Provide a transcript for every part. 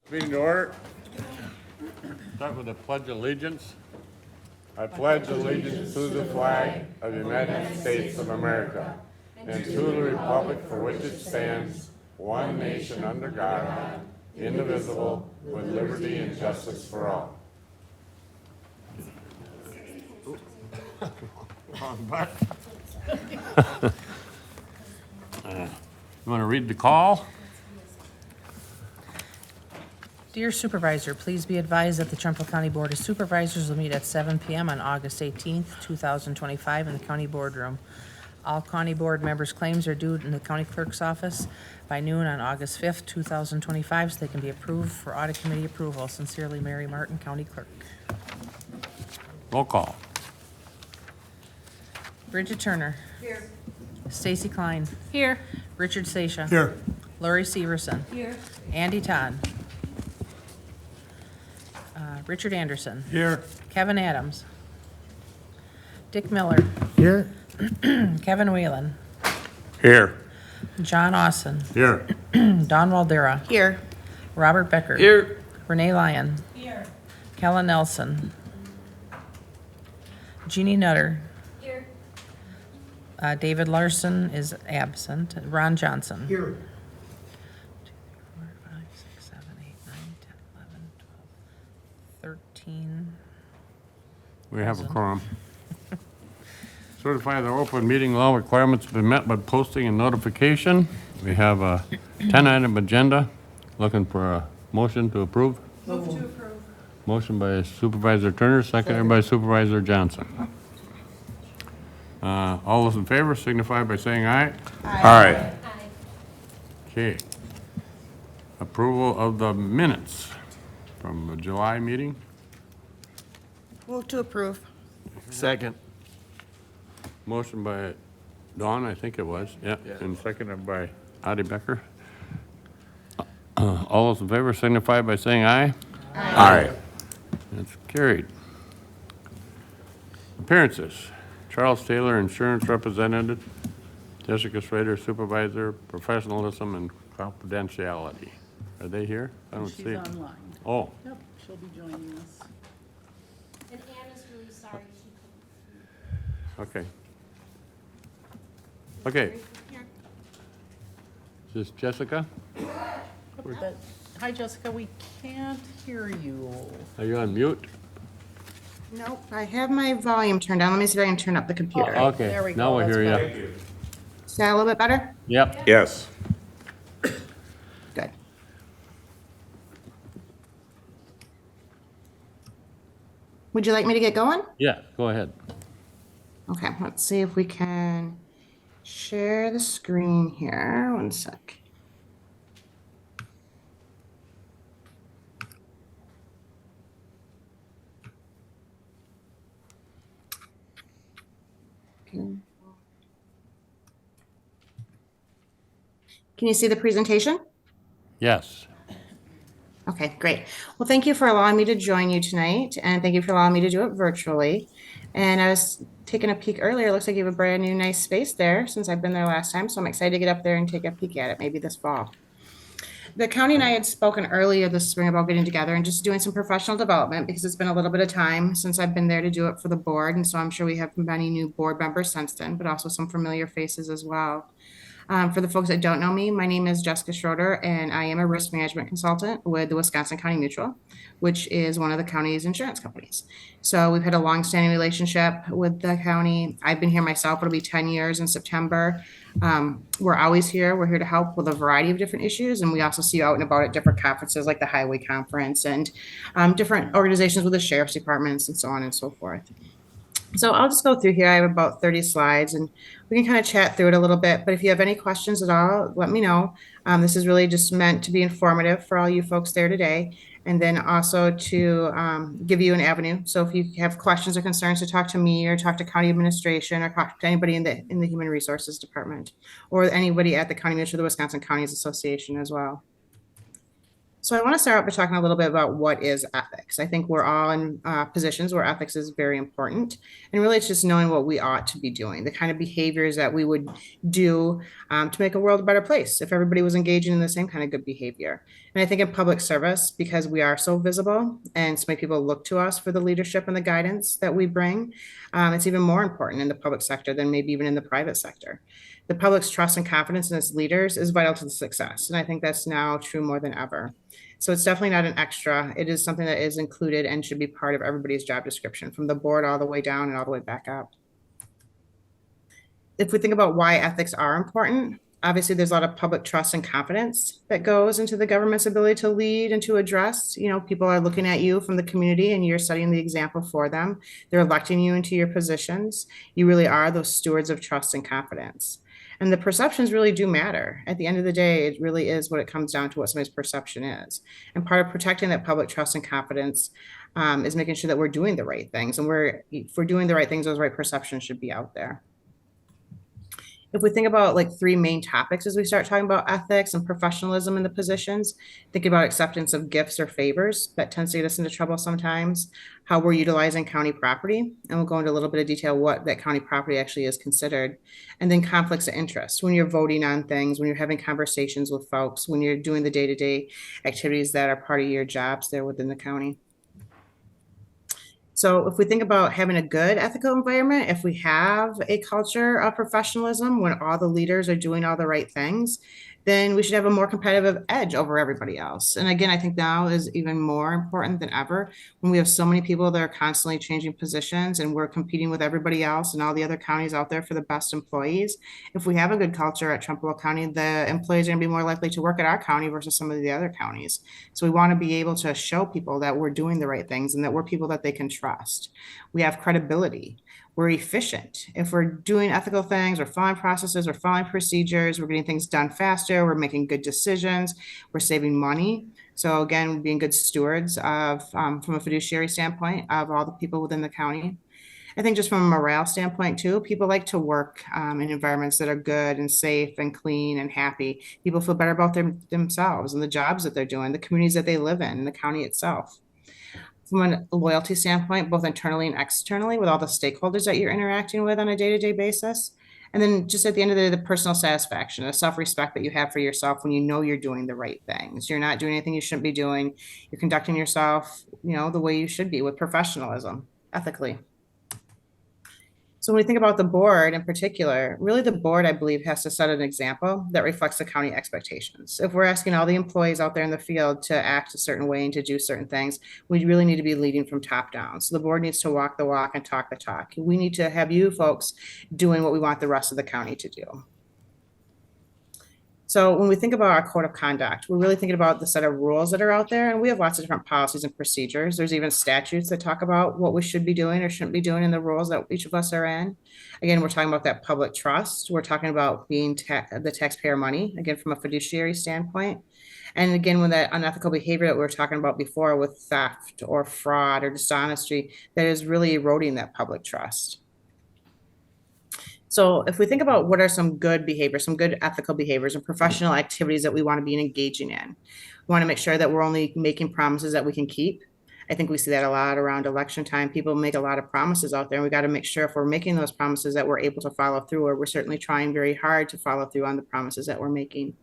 Meeting to order. Start with the Pledge of Allegiance. I pledge allegiance to the flag of the United States of America and to the republic for which it stands, one nation under God, indivisible, with liberty and justice for all. You want to read the call? Dear Supervisor, please be advised that the Trempealeau County Board of Supervisors will meet at 7 p.m. on August 18th, 2025 in the county boardroom. All county board members' claims are due in the county clerk's office by noon on August 5th, 2025, so they can be approved for audit committee approval. Sincerely, Mary Martin, County Clerk. Roll call. Bridget Turner. Here. Stacy Klein. Here. Richard Sasha. Here. Lori Severson. Here. Andy Todd. Richard Anderson. Here. Kevin Adams. Dick Miller. Here. Kevin Whalen. Here. John Austin. Here. Don Waldera. Here. Robert Becker. Here. Renee Lyon. Here. Kellen Nelson. Jeannie Nutter. Here. David Larson is absent. Ron Johnson. Here. 2, 3, 4, 5, 6, 7, 8, 9, 10, 11, 12, 13. We have a quorum. Certify the open meeting law requirements have been met by posting and notification. We have a 10-item agenda. Looking for a motion to approve. Move to approve. Motion by Supervisor Turner, seconded by Supervisor Johnson. All those in favor signify by saying aye. Aye. Okay. Approval of the minutes from the July meeting. Move to approve. Second. Motion by Dawn, I think it was, yeah, and seconded by Addie Becker. All those in favor signify by saying aye. Aye. That's carried. Appearances. Charles Taylor, Insurance Representative. Jessica Schrader, Supervisor, Professionalism and Confidentiality. Are they here? I don't see She's it. online. Oh, Yep, she'll be joining us. And Anna's really sorry she okay. Okay, couldn't. Here. is this Jessica? But- Hi, Jessica, we can't hear you. Are you on mute? Nope, I have my volume turned down. Let me see if I can turn up the computer. Okay, There we now go, we that's hear better. you. Is that a little bit better? Yep. Yes. Good. Would you like me to get going? Yeah, go ahead. Okay, let's see if we can share the screen here. One sec. Okay. Can you see the presentation? Yes. Okay, great. Well, thank you for allowing me to join you tonight, and thank you for allowing me to do it virtually. And I was taking a peek earlier. It looks like you have a brand new nice space there since I've been there last time, so I'm excited to get up there and take a peek at it maybe this fall. The county and I had spoken earlier this spring about getting together and just doing some professional development because it's been a little bit of time since I've been there to do it for the board. And so I'm sure we have many new board members since then, but also some familiar faces as well. For the folks that don't know me, my name is Jessica Schroeder, and I am a risk management consultant with the Wisconsin County Mutual, which is one of the county's insurance companies. So we've had a long-standing relationship with the county. I've been here myself. It'll be 10 years in September. We're always here. We're here to help with a variety of different issues, and we also see you out and about at different conferences like the Highway Conference and different organizations with the sheriff's departments and so on and so forth. So I'll just go through here. I have about 30 slides and we can kind of chat through it a little bit. But if you have any questions at all, let me know. This is really just meant to be informative for all you folks there today. And then also to give you an avenue. So if you have questions or concerns, to talk to me or talk to county administration or talk to anybody in the Human Resources Department or anybody at the County Mutual, the Wisconsin Counties Association as well. So I want to start out by talking a little bit about what is ethics. I think we're all in positions where ethics is very important. And really, it's just knowing what we ought to be doing, the kind of behaviors that we would do to make a world a better place if everybody was engaging in the same kind of good behavior. And I think in public service, because we are so visible and so many people look to us for the leadership and the guidance that we bring, it's even more important in the public sector than maybe even in the private sector. The public's trust and confidence in its leaders is vital to the success. And I think that's now true more than ever. So it's definitely not an extra. It is something that is included and should be part of everybody's job description, from the board all the way down and all the way back up. If we think about why ethics are important, obviously there's a lot of public trust and confidence that goes into the government's ability to lead and to address. People are looking at you from the community and you're setting the example for them. They're electing you into your positions. You really are those stewards of trust and confidence. And the perceptions really do matter. At the end of the day, it really is what it comes down to, what somebody's perception is. And part of protecting that public trust and confidence is making sure that we're doing the right things. And if we're doing the right things, those right perceptions should be out there. If we think about like three main topics as we start talking about ethics and professionalism in the positions, think about acceptance of gifts or favors. That tends to get us into trouble sometimes. How we're utilizing county property. And we'll go into a little bit of detail what that county property actually is considered. And then conflicts of interest. When you're voting on things, when you're having conversations with folks, when you're doing the day-to-day activities that are part of your jobs there within the county. So if we think about having a good ethical environment, if we have a culture of professionalism when all the leaders are doing all the right things, then we should have a more competitive edge over everybody else. And again, I think now is even more important than ever when we have so many people that are constantly changing positions and we're competing with everybody else and all the other counties out there for the best employees. If we have a good culture at Trempealeau County, the employees are going to be more likely to work at our county versus some of the other counties. So we want to be able to show people that we're doing the right things and that we're people that they can trust. We have credibility. We're efficient. If we're doing ethical things, we're following processes, we're following procedures, we're getting things done faster, we're making good decisions, we're saving money. So again, being good stewards of, from a fiduciary standpoint, of all the people within the county. I think just from a morale standpoint too, people like to work in environments that are good and safe and clean and happy. People feel better about themselves and the jobs that they're doing, the communities that they live in, and the county itself. From a loyalty standpoint, both internally and externally, with all the stakeholders that you're interacting with on a day-to-day basis. And then just at the end of the day, the personal satisfaction, the self-respect that you have for yourself when you know you're doing the right things. You're not doing anything you shouldn't be doing. You're conducting yourself, the way you should be with professionalism, ethically. So when we think about the board in particular, really the board, I believe, has to set an example that reflects the county expectations. If we're asking all the employees out there in the field to act a certain way and to do certain things, we really need to be leading from top down. So the board needs to walk the walk and talk the talk. We need to have you folks doing what we want the rest of the county to do. So when we think about our code of conduct, we're really thinking about the set of rules that are out there, and we have lots of different policies and procedures. There's even statutes that talk about what we should be doing or shouldn't be doing in the rules that each of us are in. Again, we're talking about that public trust. We're talking about being the taxpayer money, again, from a fiduciary standpoint. And again, when that unethical behavior that we were talking about before with theft or fraud or dishonesty, that is really eroding that public trust. So if we think about what are some good behaviors, some good ethical behaviors and professional activities that we want to be engaging in, we want to make sure that we're only making promises that we can keep. I think we see that a lot around election time. People make a lot of promises out there, and we got to make sure if we're making those promises that we're able to follow through, or we're certainly trying very hard to follow through on the promises that we're making.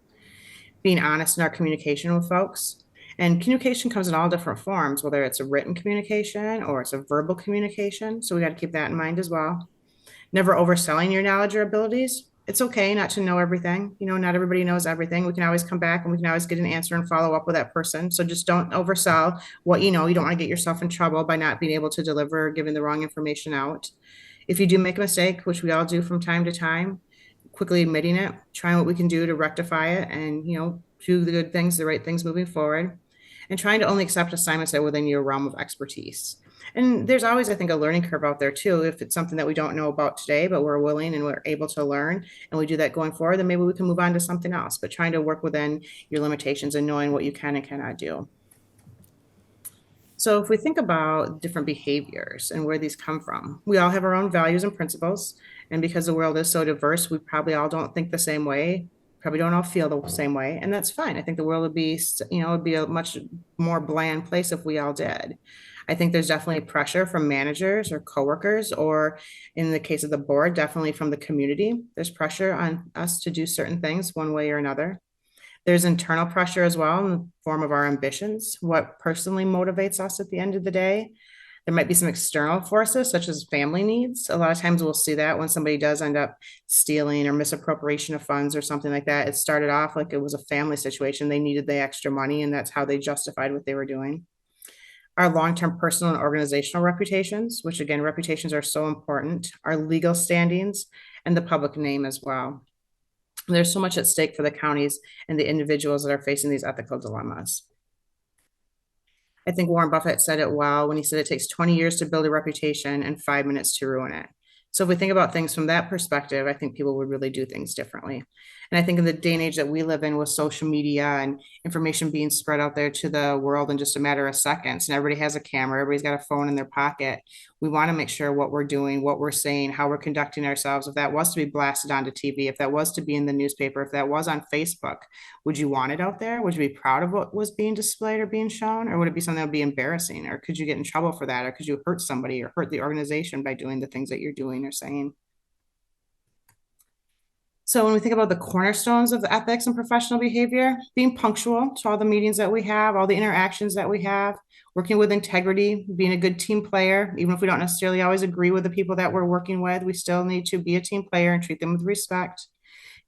Being honest in our communication with folks. And communication comes in all different forms, whether it's a written communication or it's a verbal communication. So we got to keep that in mind as well. Never overselling your knowledge or abilities. It's okay not to know everything. Not everybody knows everything. We can always come back and we can always get an answer and follow up with that person. So just don't oversell what you know. You don't want to get yourself in trouble by not being able to deliver or giving the wrong information out. If you do make a mistake, which we all do from time to time, quickly admitting it, trying what we can do to rectify it and, do the good things, the right things moving forward, and trying to only accept assignments that are within your realm of expertise. And there's always, I think, a learning curve out there too. If it's something that we don't know about today, but we're willing and we're able to learn and we do that going forward, then maybe we can move on to something else, but trying to work within your limitations and knowing what you can and cannot do. So if we think about different behaviors and where these come from, we all have our own values and principles. And because the world is so diverse, we probably all don't think the same way. Probably don't all feel the same way, and that's fine. I think the world would be, would be a much more bland place if we all did. I think there's definitely pressure from managers or coworkers, or in the case of the board, definitely from the community. There's pressure on us to do certain things one way or another. There's internal pressure as well in the form of our ambitions, what personally motivates us at the end of the day. There might be some external forces, such as family needs. A lot of times we'll see that when somebody does end up stealing or misappropriation of funds or something like that. It started off like it was a family situation. They needed the extra money, and that's how they justified what they were doing. Our long-term personal and organizational reputations, which again, reputations are so important, our legal standings, and the public name as well. There's so much at stake for the counties and the individuals that are facing these ethical dilemmas. I think Warren Buffett said it well when he said it takes 20 years to build a reputation and 5 minutes to ruin it. So if we think about things from that perspective, I think people would really do things differently. And I think in the day and age that we live in with social media and information being spread out there to the world in just a matter of seconds, and everybody has a camera, everybody's got a phone in their pocket. We want to make sure what we're doing, what we're saying, how we're conducting ourselves, if that was to be blasted onto TV, if that was to be in the newspaper, if that was on Facebook, would you want it out there? Would you be proud of what was being displayed or being shown? Or would it be something that would be embarrassing? Or could you get in trouble for that? Or could you hurt somebody or hurt the organization by doing the things that you're doing or saying? So when we think about the cornerstones of ethics and professional behavior, being punctual to all the meetings that we have, all the interactions that we have, working with integrity, being a good team player, even if we don't necessarily always agree with the people that we're working with, we still need to be a team player and treat them with respect,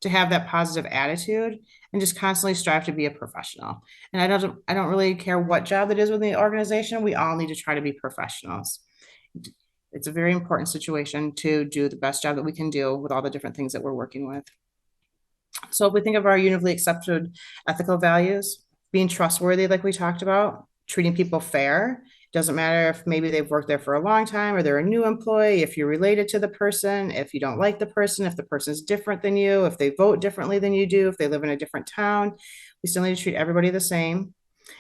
to have that positive attitude, and just constantly strive to be a professional. And I don't really care what job it is within the organization. We all need to try to be professionals. It's a very important situation to do the best job that we can do with all the different things that we're working with. So if we think of our universally accepted ethical values, being trustworthy, like we talked about, treating people fair. Doesn't matter if maybe they've worked there for a long time or they're a new employee, if you're related to the person, if you don't like the person, if the person's different than you, if they vote differently than you do, if they live in a different town, we still need to treat everybody the same.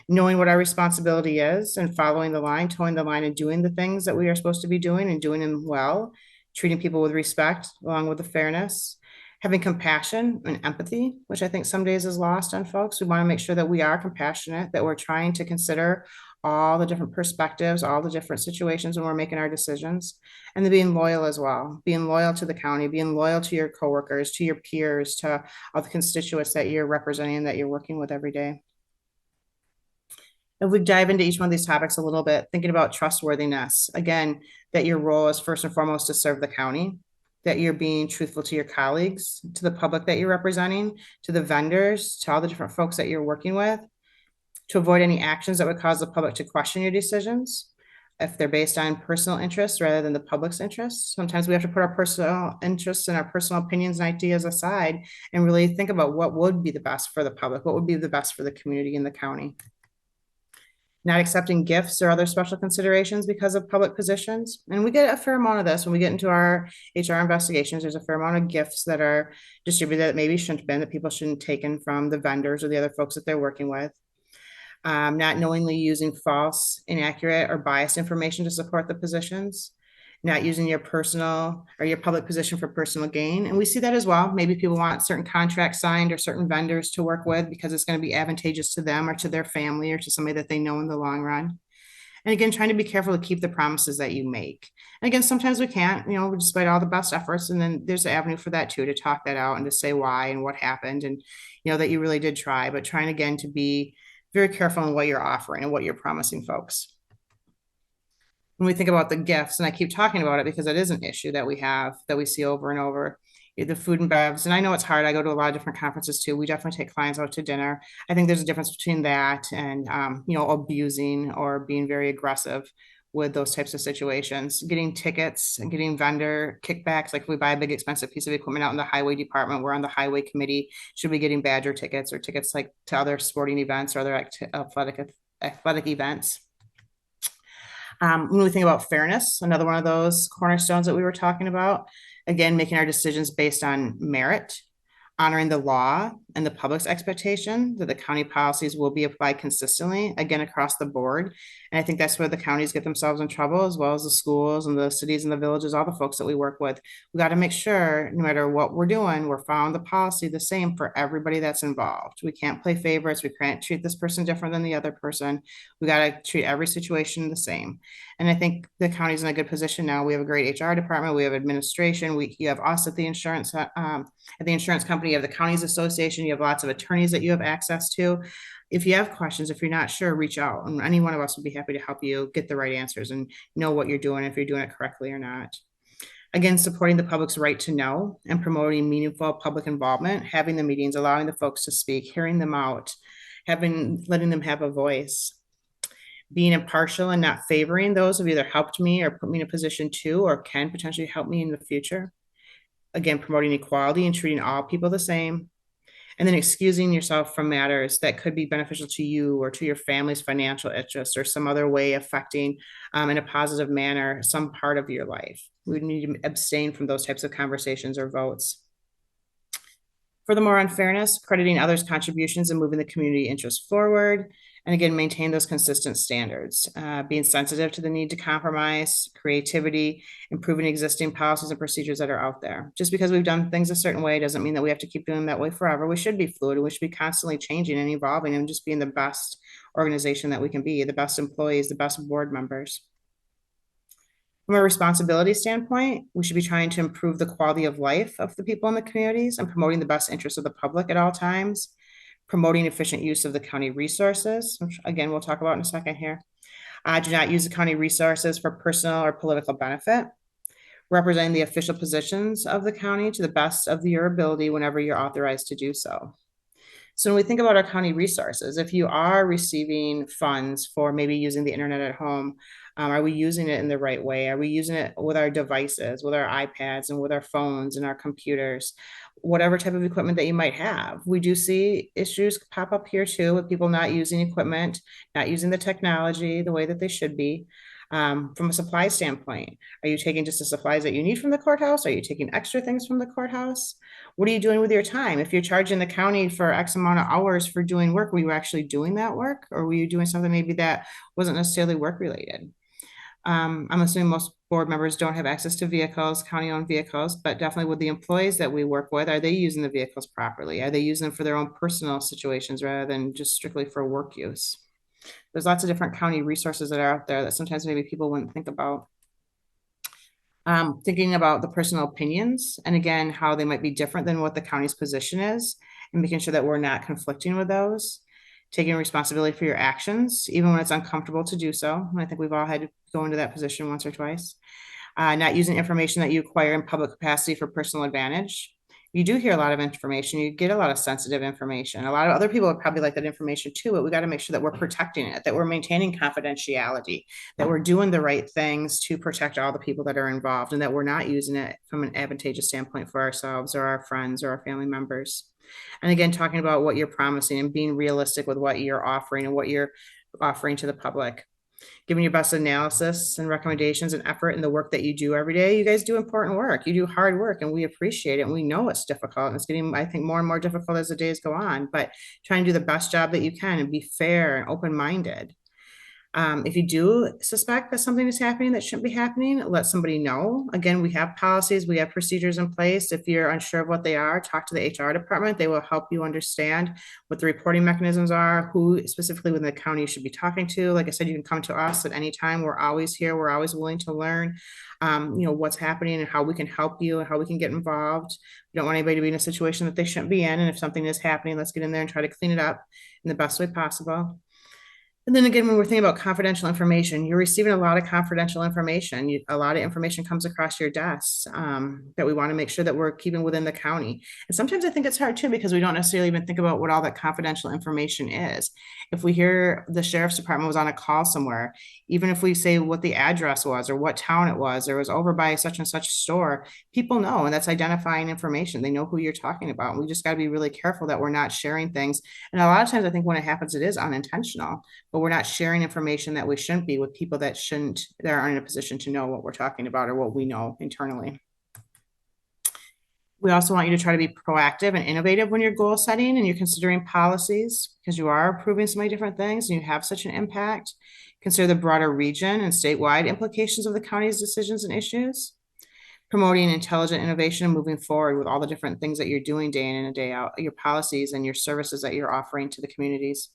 Knowing what our responsibility is and following the line, towing the line, and doing the things that we are supposed to be doing and doing them well, treating people with respect along with the fairness, having compassion and empathy, which I think some days is lost on folks. We want to make sure that we are compassionate, that we're trying to consider all the different perspectives, all the different situations when we're making our decisions, and then being loyal as well, being loyal to the county, being loyal to your coworkers, to your peers, to all the constituents that you're representing, that you're working with every day. If we dive into each one of these topics a little bit, thinking about trustworthiness, again, that your role is first and foremost to serve the county, that you're being truthful to your colleagues, to the public that you're representing, to the vendors, to all the different folks that you're working with, to avoid any actions that would cause the public to question your decisions if they're based on personal interests rather than the public's interests. Sometimes we have to put our personal interests and our personal opinions and ideas aside and really think about what would be the best for the public, what would be the best for the community and the county. Not accepting gifts or other special considerations because of public positions. And we get a fair amount of this when we get into our HR investigations. There's a fair amount of gifts that are distributed that maybe shouldn't have been, that people shouldn't have taken from the vendors or the other folks that they're working with. Not knowingly using false, inaccurate, or biased information to support the positions. Not using your personal or your public position for personal gain. And we see that as well. Maybe people want certain contracts signed or certain vendors to work with because it's going to be advantageous to them or to their family or to somebody that they know in the long run. And again, trying to be careful to keep the promises that you make. And again, sometimes we can't, despite all the best efforts. And then there's an avenue for that too, to talk that out and to say why and what happened and, that you really did try, but trying again to be very careful in what you're offering and what you're promising folks. When we think about the gifts, and I keep talking about it because it is an issue that we have, that we see over and over, the food and bevs. And I know it's hard. I go to a lot of different conferences too. We definitely take clients out to dinner. I think there's a difference between that and, abusing or being very aggressive with those types of situations. Getting tickets and getting vendor kickbacks. Like if we buy a big expensive piece of equipment out in the highway department, we're on the highway committee. Should be getting Badger tickets or tickets like to other sporting events or other athletic events. When we think about fairness, another one of those cornerstones that we were talking about, again, making our decisions based on merit, honoring the law and the public's expectation that the county policies will be applied consistently, again, across the board. And I think that's where the counties get themselves in trouble, as well as the schools and the cities and the villages, all the folks that we work with. We got to make sure, no matter what we're doing, we're following the policy the same for everybody that's involved. We can't play favorites. We can't treat this person different than the other person. We got to treat every situation the same. And I think the county's in a good position now. We have a great HR department. We have administration. You have us at the insurance company, you have the counties association, you have lots of attorneys that you have access to. If you have questions, if you're not sure, reach out, and any one of us would be happy to help you get the right answers and know what you're doing, if you're doing it correctly or not. Again, supporting the public's right to know and promoting meaningful public involvement, having the meetings, allowing the folks to speak, hearing them out, letting them have a voice. Being impartial and not favoring those who have either helped me or put me in a position to or can potentially help me in the future. Again, promoting equality and treating all people the same. And then excusing yourself from matters that could be beneficial to you or to your family's financial interests or some other way affecting in a positive manner some part of your life. We need to abstain from those types of conversations or votes. Furthermore, on fairness, crediting others' contributions and moving the community interest forward. And again, maintain those consistent standards, being sensitive to the need to compromise, creativity, improving existing policies and procedures that are out there. Just because we've done things a certain way doesn't mean that we have to keep doing that way forever. We should be fluid and we should be constantly changing and evolving and just being the best organization that we can be, the best employees, the best board members. From a responsibility standpoint, we should be trying to improve the quality of life of the people in the communities and promoting the best interests of the public at all times. Promoting efficient use of the county resources, which again, we'll talk about in a second here. Do not use the county resources for personal or political benefit. Representing the official positions of the county to the best of your ability whenever you're authorized to do so. So when we think about our county resources, if you are receiving funds for maybe using the internet at home, are we using it in the right way? Are we using it with our devices, with our iPads and with our phones and our computers? Whatever type of equipment that you might have. We do see issues pop up here too with people not using equipment, not using the technology the way that they should be. From a supply standpoint, are you taking just the supplies that you need from the courthouse? Are you taking extra things from the courthouse? What are you doing with your time? If you're charging the county for X amount of hours for doing work, were you actually doing that work? Or were you doing something maybe that wasn't necessarily work related? I'm assuming most board members don't have access to vehicles, county-owned vehicles, but definitely with the employees that we work with, are they using the vehicles properly? Are they using them for their own personal situations rather than just strictly for work use? There's lots of different county resources that are out there that sometimes maybe people wouldn't think about. Thinking about the personal opinions and again, how they might be different than what the county's position is and making sure that we're not conflicting with those. Taking responsibility for your actions, even when it's uncomfortable to do so. And I think we've all had to go into that position once or twice. Not using information that you acquire in public capacity for personal advantage. You do hear a lot of information. You get a lot of sensitive information. A lot of other people would probably like that information too, but we got to make sure that we're protecting it, that we're maintaining confidentiality, that we're doing the right things to protect all the people that are involved, and that we're not using it from an advantageous standpoint for ourselves or our friends or our family members. And again, talking about what you're promising and being realistic with what you're offering and what you're offering to the public. Giving your best analysis and recommendations and effort in the work that you do every day. You guys do important work. You do hard work and we appreciate it. And we know it's difficult. And it's getting, I think, more and more difficult as the days go on, but try and do the best job that you can and be fair and open-minded. If you do suspect that something is happening that shouldn't be happening, let somebody know. Again, we have policies, we have procedures in place. If you're unsure of what they are, talk to the HR department. They will help you understand what the reporting mechanisms are, who specifically within the county you should be talking to. Like I said, you can come to us at any time. We're always here. We're always willing to learn, what's happening and how we can help you and how we can get involved. We don't want anybody to be in a situation that they shouldn't be in. And if something is happening, let's get in there and try to clean it up in the best way possible. And then again, when we're thinking about confidential information, you're receiving a lot of confidential information. A lot of information comes across your desks that we want to make sure that we're keeping within the county. And sometimes I think it's hard too, because we don't necessarily even think about what all that confidential information is. If we hear the sheriff's department was on a call somewhere, even if we say what the address was or what town it was or it was over by such and such store, people know, and that's identifying information. They know who you're talking about. And we just got to be really careful that we're not sharing things. And a lot of times I think when it happens, it is unintentional, but we're not sharing information that we shouldn't be with people that aren't in a position to know what we're talking about or what we know internally. We also want you to try to be proactive and innovative when you're goal setting and you're considering policies, because you are approving so many different things and you have such an impact. Consider the broader region and statewide implications of the county's decisions and issues. Promoting intelligent innovation and moving forward with all the different things that you're doing day in and day out, your policies and your services that you're offering to the communities.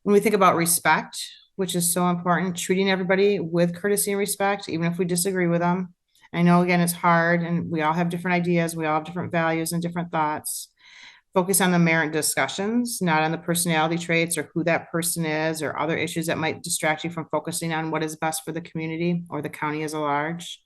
When we think about respect, which is so important, treating everybody with courtesy and respect, even if we disagree with them. I know, again, it's hard and we all have different ideas. We all have different values and different thoughts. Focus on the merit discussions, not on the personality traits or who that person is or other issues that might distract you from focusing on what is best for the community or the county as a large.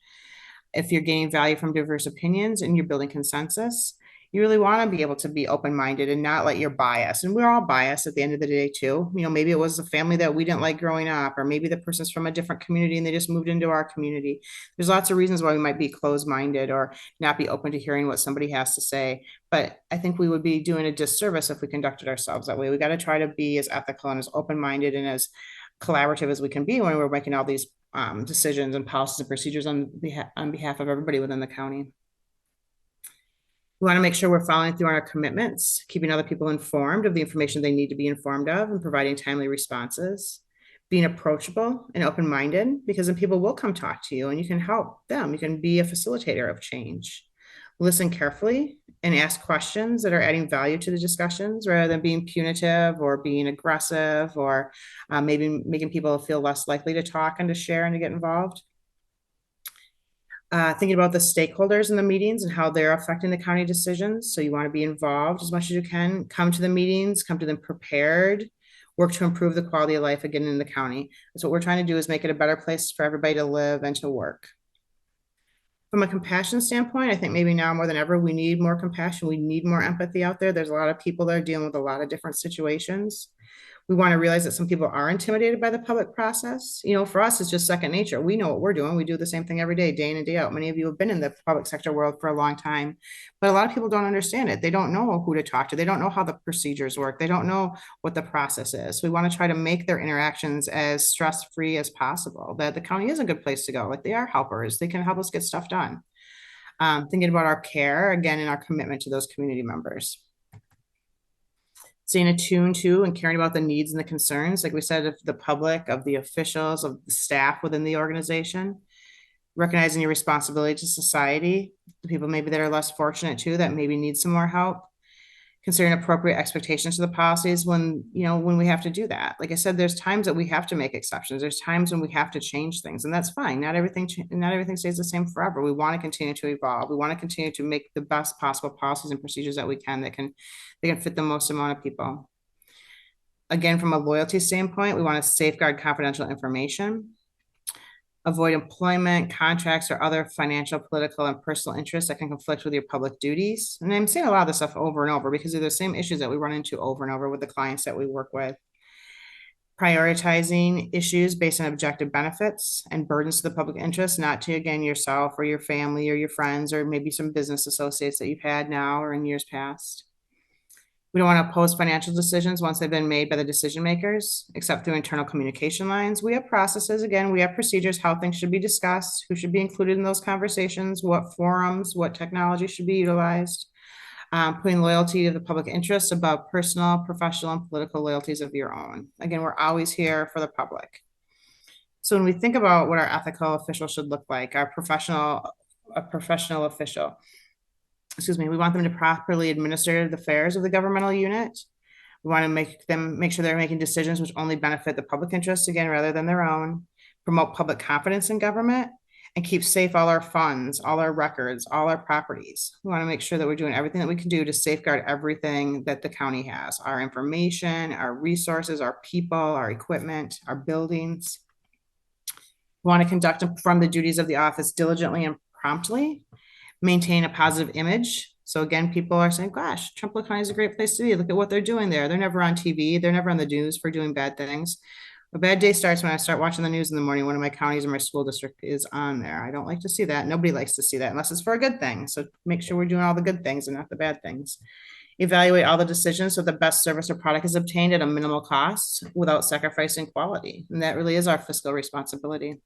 If you're gaining value from diverse opinions and you're building consensus, you really want to be able to be open-minded and not let your bias, and we're all biased at the end of the day too. Maybe it was a family that we didn't like growing up, or maybe the person's from a different community and they just moved into our community. There's lots of reasons why we might be closed-minded or not be open to hearing what somebody has to say. But I think we would be doing a disservice if we conducted ourselves that way. We got to try to be as ethical and as open-minded and as collaborative as we can be when we're making all these decisions and policies and procedures on behalf of everybody within the county. We want to make sure we're following through on our commitments, keeping other people informed of the information they need to be informed of, and providing timely responses, being approachable and open-minded, because then people will come talk to you and you can help them. You can be a facilitator of change. Listen carefully and ask questions that are adding value to the discussions rather than being punitive or being aggressive or maybe making people feel less likely to talk and to share and to get involved. Thinking about the stakeholders in the meetings and how they're affecting the county decisions. So you want to be involved as much as you can, come to the meetings, come to them prepared, work to improve the quality of life again in the county. That's what we're trying to do, is make it a better place for everybody to live and to work. From a compassion standpoint, I think maybe now more than ever, we need more compassion. We need more empathy out there. There's a lot of people that are dealing with a lot of different situations. We want to realize that some people are intimidated by the public process. For us, it's just second nature. We know what we're doing. We do the same thing every day in and day out. Many of you have been in the public sector world for a long time, but a lot of people don't understand it. They don't know who to talk to. They don't know how the procedures work. They don't know what the process is. We want to try to make their interactions as stress-free as possible, that the county is a good place to go. Like, they are helpers. They can help us get stuff done. Thinking about our care, again, and our commitment to those community members. Staying attuned to and caring about the needs and the concerns, like we said, of the public, of the officials, of the staff within the organization. Recognizing your responsibility to society, the people maybe that are less fortunate too, that maybe need some more help. Considering appropriate expectations to the policies when we have to do that. Like I said, there's times that we have to make exceptions. There's times when we have to change things, and that's fine. Not everything stays the same forever. We want to continue to evolve. We want to continue to make the best possible policies and procedures that we can that can fit the most amount of people. Again, from a loyalty standpoint, we want to safeguard confidential information. Avoid employment, contracts, or other financial, political, and personal interests that can conflict with your public duties. And I'm saying a lot of this stuff over and over because they're the same issues that we run into over and over with the clients that we work with. Prioritizing issues based on objective benefits and burdens to the public interest, not to, again, yourself or your family or your friends or maybe some business associates that you've had now or in years past. We don't want to oppose financial decisions once they've been made by the decision makers, except through internal communication lines. We have processes, again, we have procedures, how things should be discussed, who should be included in those conversations, what forums, what technology should be utilized, putting loyalty to the public interest above personal, professional, and political loyalties of your own. Again, we're always here for the public. So when we think about what our ethical official should look like, a professional official, we want them to properly administer the affairs of the governmental unit. We want to make sure they're making decisions which only benefit the public interest, again, rather than their own. Promote public confidence in government and keep safe all our funds, all our records, all our properties. We want to make sure that we're doing everything that we can do to safeguard everything that the county has, our information, our resources, our people, our equipment, our buildings. We want to conduct and perform the duties of the office diligently and promptly. Maintain a positive image. So again, people are saying, gosh, Trempealeau County is a great place to be. Look at what they're doing there. They're never on TV. They're never on the news for doing bad things. A bad day starts when I start watching the news in the morning. One of my counties or my school district is on there. I don't like to see that. Nobody likes to see that unless it's for a good thing. So make sure we're doing all the good things and not the bad things. Evaluate all the decisions so the best service or product is obtained at a minimal cost without sacrificing quality. And that really is our fiscal responsibility.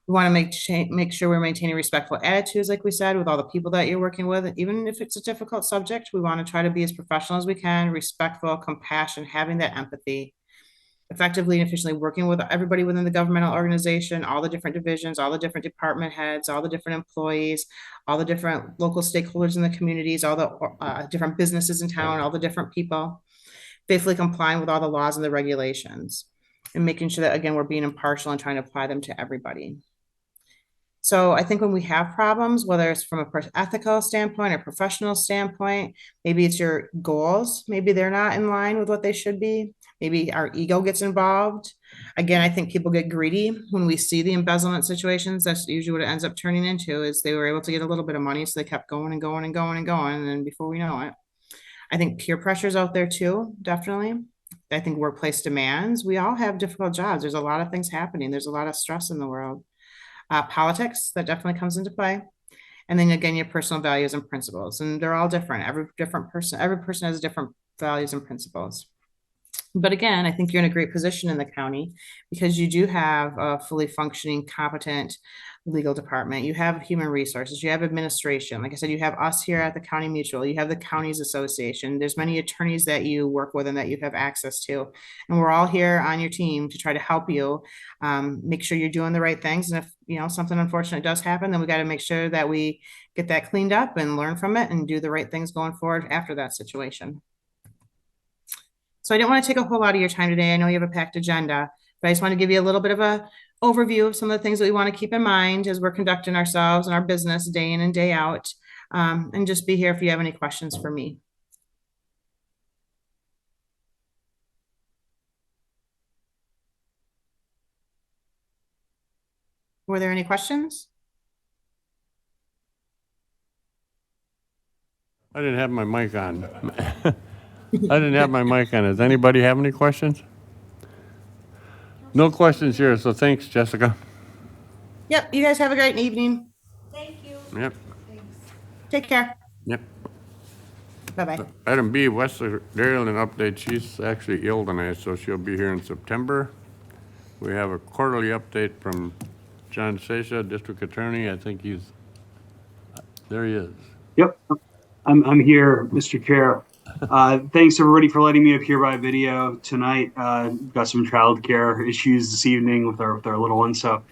We want to make sure we're maintaining respectful attitudes, like we said, with all the people that you're working with. Even if it's a difficult subject, we want to try to be as professional as we can, respectful, compassion, having that empathy, effectively and efficiently working with everybody within the governmental organization, all the different divisions, all the different department heads, all the different employees, all the different local stakeholders in the communities, all the different businesses in town, all the different people, faithfully complying with all the laws and the regulations, and making sure that, again, we're being impartial and trying to apply them to everybody. So I think when we have problems, whether it's from a ethical standpoint or professional standpoint, maybe it's your goals, maybe they're not in line with what they should be. Maybe our ego gets involved. Again, I think people get greedy when we see the embezzlement situations. That's usually what it ends up turning into, is they were able to get a little bit of money, so they kept going and going and going and going. And then before we know it, I think peer pressure's out there too, definitely. I think workplace demands. We all have difficult jobs. There's a lot of things happening. There's a lot of stress in the world. Politics, that definitely comes into play. And then again, your personal values and principles, and they're all different. Every person has different values and principles. But again, I think you're in a great position in the county because you do have a fully functioning, competent legal department. You have human resources, you have administration. Like I said, you have us here at the County Mutual, you have the counties association. There's many attorneys that you work with and that you have access to. And we're all here on your team to try to help you make sure you're doing the right things. And if something unfortunate does happen, then we got to make sure that we get that cleaned up and learn from it and do the right things going forward after that situation. So I didn't want to take a whole lot of your time today. I know you have a packed agenda, but I just want to give you a little bit of a overview of some of the things that we want to keep in mind as we're conducting ourselves and our business day in and day out, and just be here if you have any questions for me. Were there any questions? I didn't have my mic on. I didn't have my mic on. Does anybody have any questions? No questions here, so thanks, Jessica. Yep. You guys have a great evening. Thank you. Yep, Take care. yep. Bye-bye. Item B, Wesley Darrell, an update. She's actually ill tonight, so she'll be here in September. We have a quarterly update from John Sesha, District Attorney. I think there he is. Yep, I'm here, Mr. Chair. Thanks everybody for letting me appear by video tonight. Got some childcare issues this evening with our little one, so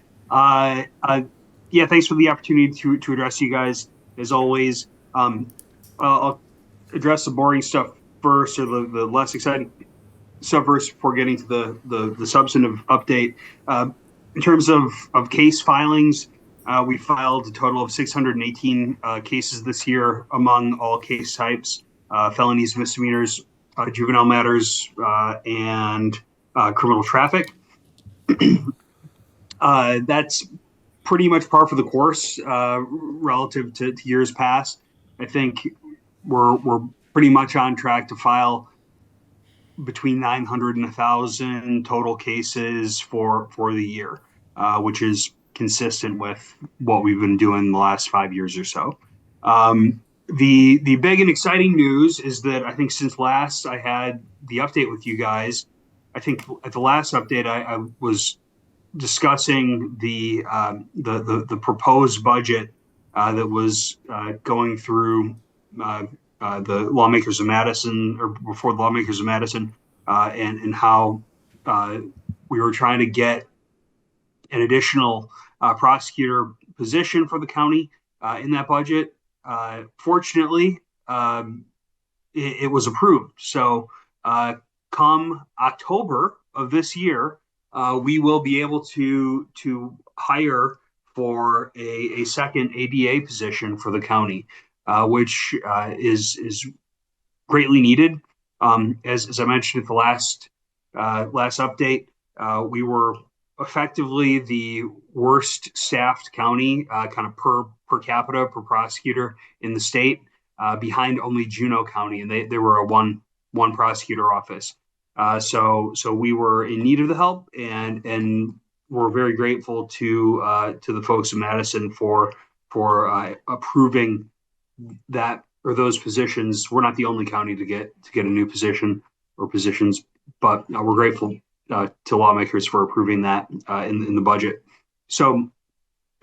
yeah, thanks for the opportunity to address you guys as always. I'll address the boring stuff first, or the less exciting stuff first, before getting to the substantive update. In terms of case filings, we filed a total of 618 cases this year among all case types: felonies, misdemeanors, juvenile matters, and criminal traffic. That's pretty much par for the course relative to years past. I think we're pretty much on track to file between 900 and 1,000 total cases for the year, which is consistent with what we've been doing the last 5 years or so. The big and exciting news is that I think since last I had the update with you guys, I think at the last update I was discussing the proposed budget that was going through the lawmakers of Madison, or before the lawmakers of Madison, and how we were trying to get an additional prosecutor position for the county in that budget. Fortunately, it was approved. So come October of this year, we will be able to hire for a second ADA position for the county, which is greatly needed. As I mentioned at the last update, we were effectively the worst staffed county, kind of per capita, per prosecutor in the state, behind only Juneau County, and they were a one prosecutor office. So we were in need of the help, and we're very grateful to the folks in Madison for approving that, or those positions. We're not the only county to get a new position or positions, but we're grateful to lawmakers for approving that in the budget. So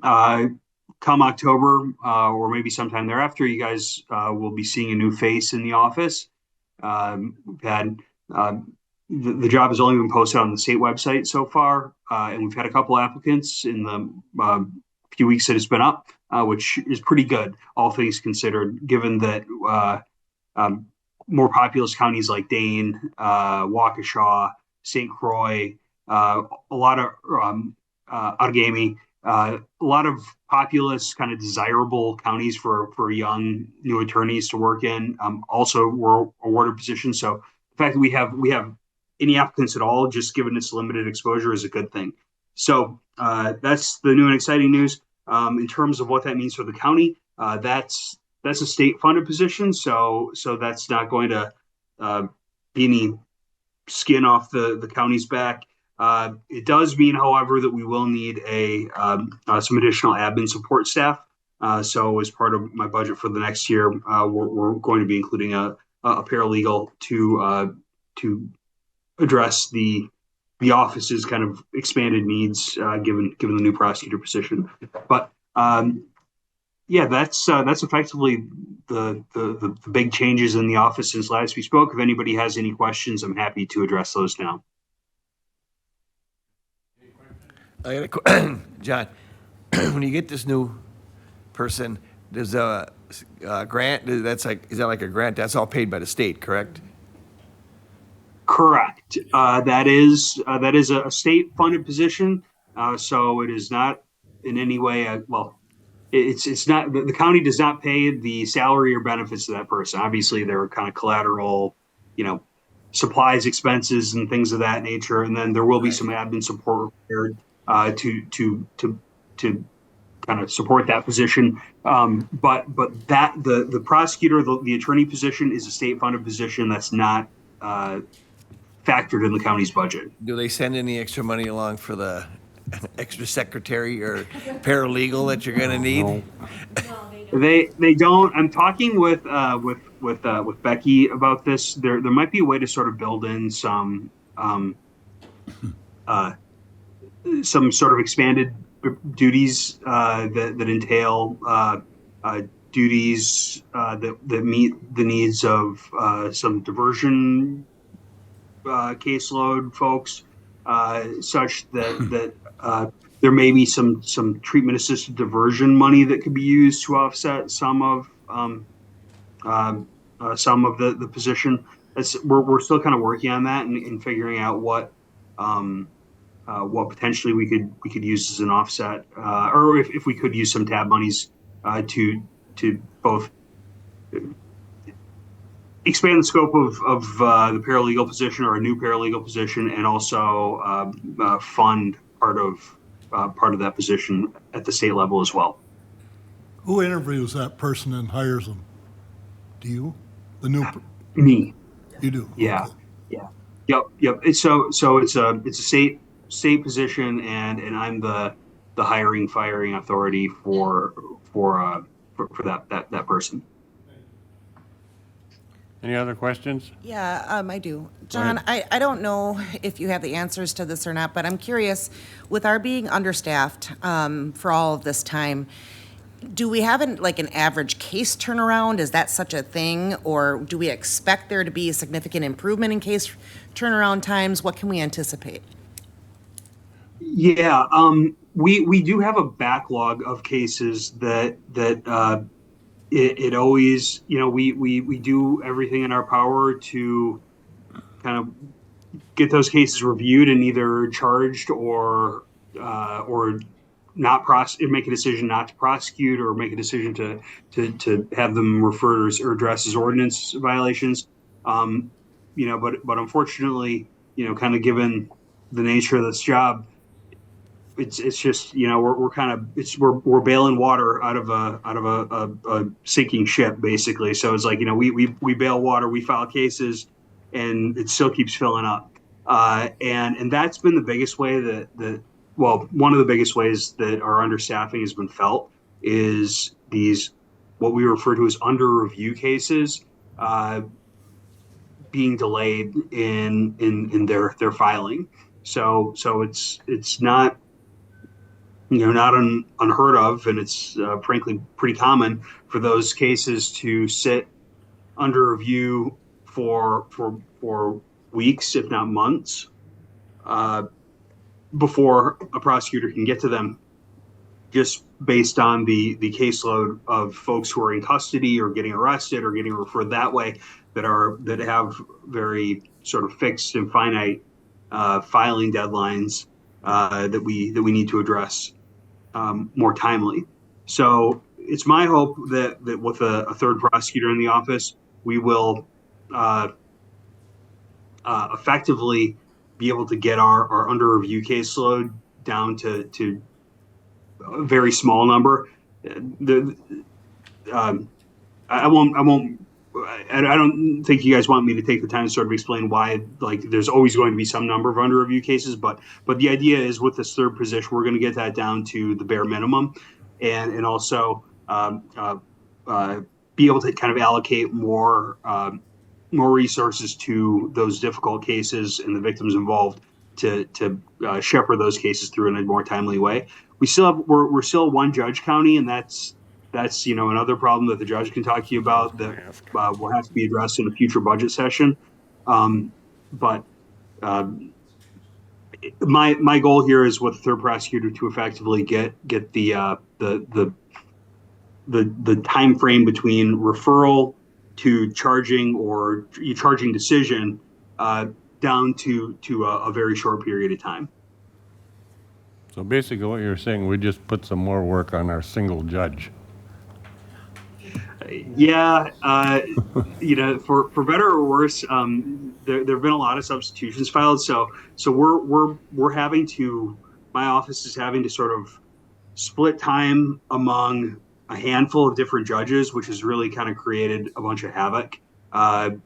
come October, or maybe sometime thereafter, you guys will be seeing a new face in the office. We've had the job has only been posted on the state website so far, and we've had a couple applicants in the few weeks that it's been up, which is pretty good, all things considered, given that um, more populous counties like Dane, Waukesha, St. Croix, a lot of Outagamie, a lot of populous, kind of desirable counties for young new attorneys to work in. Also, were awarded positions. So the fact that we have any applicants at all, just given its limited exposure, is a good thing. So that's the new and exciting news. In terms of what that means for the county, that's a state funded position. So that's not going to be any skin off the county's back. It does mean, however, that we will need some additional admin support staff. So as part of my budget for the next year, we're going to be including a paralegal to address the office's kind of expanded needs, given the new prosecutor position. But yeah, that's effectively the big changes in the office since last we spoke. If anybody has any questions, I'm happy to address those now. I got a John, when you get this new person, there's a grant, is that like a grant? That's all paid by the state, correct? Correct. That is a state funded position. So it is not in any way, it's not, the county does not pay the salary or benefits to that person. Obviously, there are kind of collateral, supplies, expenses, and things of that nature. And then there will be some admin support required to kind of support that position. But that the prosecutor, the attorney position is a state funded position that's not factored in the county's budget. Do they send any extra money along for the extra secretary or paralegal that you're gonna need? No, they don't. They don't. I'm talking with Becky about this. There might be a way to sort of build in some sort of expanded duties that entail duties that meet the needs of some diversion caseload folks, such that there may be some treatment assisted diversion money that could be used to offset some of the position. We're still kind of working on that and figuring out what potentially we could use as an offset, or if we could use some tab monies to both expand the scope of the paralegal position or a new paralegal position, and also fund part of that position at the state level as well. Who interviews that person and hires them? Do you? The new, Me. you do? Yeah. Okay. Yeah. Yep. It's a state position, and I'm the hiring firing authority for that person. Any other questions? Yeah, I do. John, I don't know if you have the answers to this or not, but I'm curious, with our being understaffed for all of this time, do we have an average case turnaround? Is that such a thing? Or do we expect there to be a significant improvement in case turnaround times? What can we anticipate? Yeah, we do have a backlog of cases that it always, we do everything in our power to kind of get those cases reviewed and either charged or not make a decision not to prosecute, or make a decision to have them referred or addressed as ordinance violations. But unfortunately, kind of given the nature of this job, it's just, we're bailing water out of a sinking ship, basically. So it's like, we bail water, we file cases, and it still keeps filling up. And that's been the biggest way one of the biggest ways that our understaffing has been felt is these, what we refer to as under review cases, being delayed in their filing. So it's not not unheard of, and it's frankly pretty common for those cases to sit under review for weeks, if not months, before a prosecutor can get to them, just based on the caseload of folks who are in custody or getting arrested or getting referred that way, that have very sort of fixed and finite filing deadlines that we need to address more timely. So it's my hope that with a third prosecutor in the office, we will effectively be able to get our under review caseload down to a very small number. I don't think you guys want me to take the time to sort of explain why, like, there's always going to be some number of under review cases, but the idea is with this third position, we're going to get that down to the bare minimum, and also be able to kind of allocate more resources to those difficult cases and the victims involved to shepherd those cases through in a more timely way. We're still one judge county, and that's another problem that the judge can talk to you about that will have to be addressed in a future budget session. But my goal here is with the third prosecutor to effectively get the time frame between referral to charging or charging decision down to a very short period of time. So basically what you're saying, we just put some more work on our single judge. Yeah, for better or worse, there have been a lot of substitutions filed. So we're having to, my office is having to sort of split time among a handful of different judges, which has really kind of created a bunch of havoc.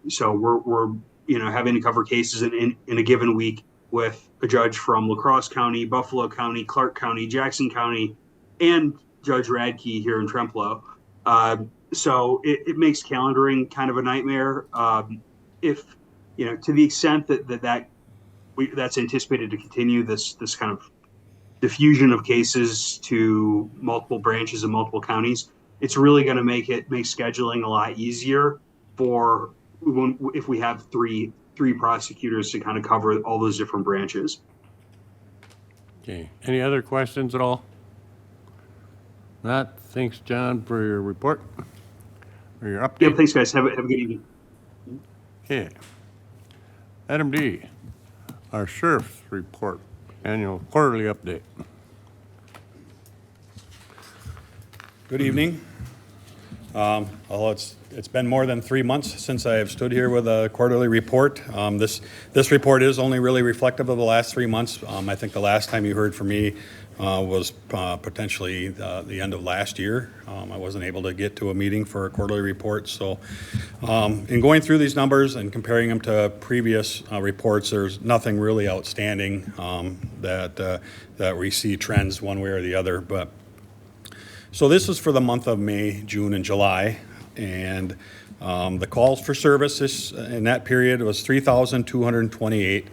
So we're having to cover cases in a given week with a judge from La Crosse County, Buffalo County, Clark County, Jackson County, and Judge Radke here in Trempealeau. So it makes calendaring kind of a nightmare. If to the extent that's anticipated to continue, this kind of diffusion of cases to multiple branches and multiple counties, it's really going to make scheduling a lot easier if we have three prosecutors to kind of cover all those different branches. Okay, any other questions at all? Not, thanks, John, for your report, or your update. Yeah, thanks, guys. Have a good evening. Okay. Item D, our sheriff's report, annual quarterly update. Good evening. Although it's been more than 3 months since I have stood here with a quarterly report. This report is only really reflective of the last 3 months. I think the last time you heard from me was potentially the end of last year. I wasn't able to get to a meeting for a quarterly report. So in going through these numbers and comparing them to previous reports, there's nothing really outstanding that we see trends one way or the other. But so this is for the month of May, June, and July, and the calls for service in that period was 3,228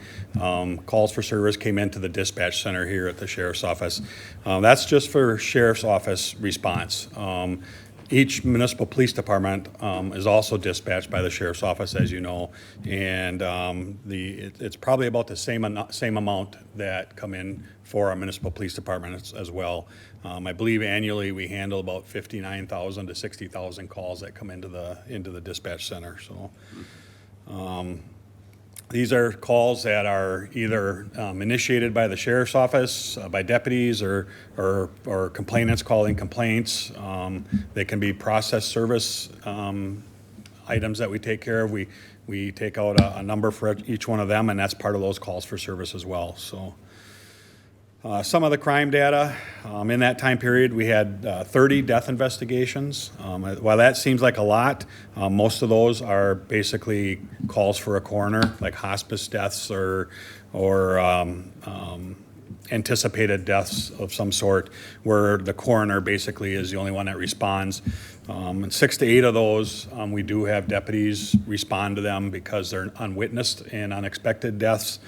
calls for service came into the dispatch center here at the sheriff's office. That's just for sheriff's office response. Each municipal police department is also dispatched by the sheriff's office, as you know, and it's probably about the same amount that come in for our municipal police department as well. I believe annually we handle about 59,000 to 60,000 calls that come into the dispatch center. So these are calls that are either initiated by the sheriff's office, by deputies, or complainants calling complaints. They can be process service items that we take care of. We take out a number for each one of them, and that's part of those calls for service as well. So some of the crime data, in that time period, we had 30 death investigations. While that seems like a lot, most of those are basically calls for a coroner, like hospice deaths or anticipated deaths of some sort, where the coroner basically is the only one that responds. And 6 to 8 of those, we do have deputies respond to them because they're unwitnessed and unexpected deaths.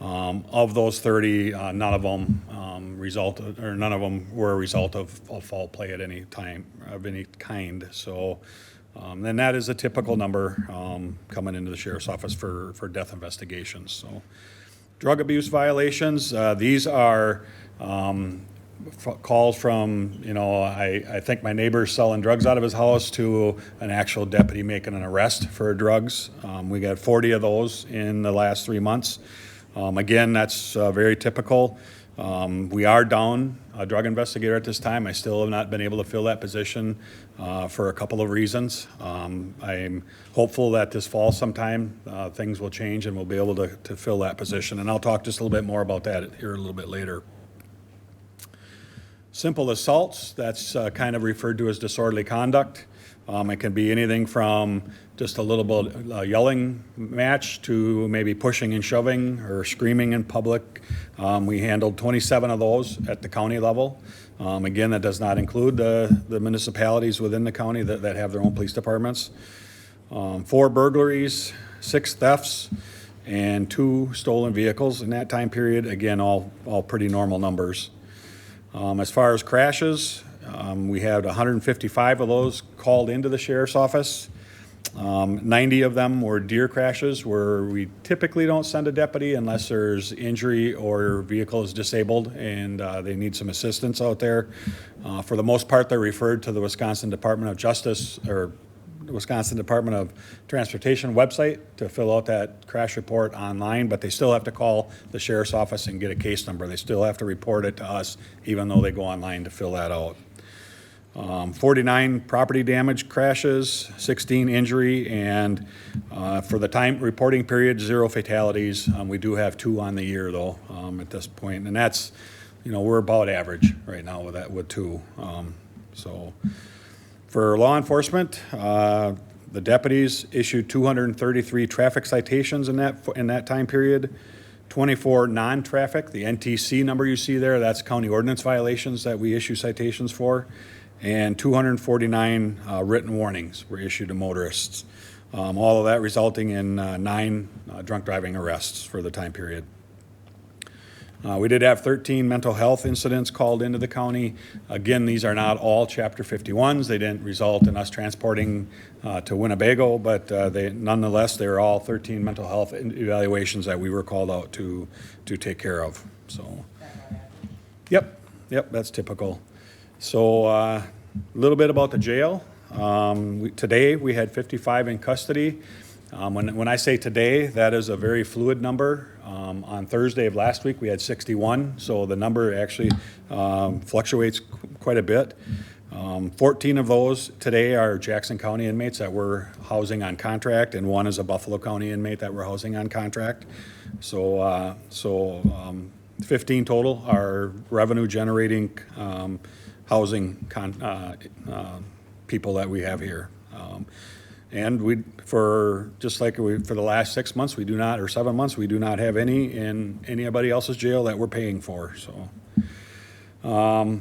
Of those 30, none of them none of them were a result of foul play at any time, of any kind. So, and that is a typical number coming into the sheriff's office for death investigations. So, drug abuse violations, these are calls from, I think my neighbor's selling drugs out of his house to an actual deputy making an arrest for drugs. We got 40 of those in the last 3 months. Again, that's very typical. We are down a drug investigator at this time. I still have not been able to fill that position for a couple of reasons. I'm hopeful that this fall sometime things will change and we'll be able to fill that position. And I'll talk just a little bit more about that here a little bit later. Simple assaults, that's kind of referred to as disorderly conduct. It can be anything from just a little bit yelling match to maybe pushing and shoving or screaming in public. We handled 27 of those at the county level. Again, that does not include the municipalities within the county that have their own police departments. 4 burglaries, 6 thefts, and 2 stolen vehicles in that time period. Again, all pretty normal numbers. As far as crashes, we had 155 of those called into the sheriff's office. 90 of them were deer crashes where we typically don't send a deputy unless there's injury or vehicle is disabled and they need some assistance out there. For the most part, they're referred to the Wisconsin Department of Justice or the Wisconsin Department of Transportation website to fill out that crash report online, but they still have to call the sheriff's office and get a case number. They still have to report it to us even though they go online to fill that out. 49 property damage crashes, 16 injury, and for the time reporting period, 0 fatalities. We do have 2 on the year though at this point, and that's, we're about average right now with 2. So for law enforcement, the deputies issued 233 traffic citations in that time period. 24 non-traffic, the NTC number you see there, that's county ordinance violations that we issue citations for. And 249 written warnings were issued to motorists. All of that resulting in 9 drunk driving arrests for the time period. We did have 13 mental health incidents called into the county. Again, these are not all Chapter 51s. They didn't result in us transporting to Winnebago, but nonetheless, they were all 13 mental health evaluations that we were called out to take care of. So, yep, that's typical. So a little bit about the jail. Today we had 55 in custody. When I say today, that is a very fluid number. On Thursday of last week we had 61, so the number actually fluctuates quite a bit. 14 of those today are Jackson County inmates that we're housing on contract, and 1 is a Buffalo County inmate that we're housing on contract. So 15 total are revenue generating housing people that we have here. And for the last 6 months, we do not, or 7 months, we do not have any in anybody else's jail that we're paying for. So, I'll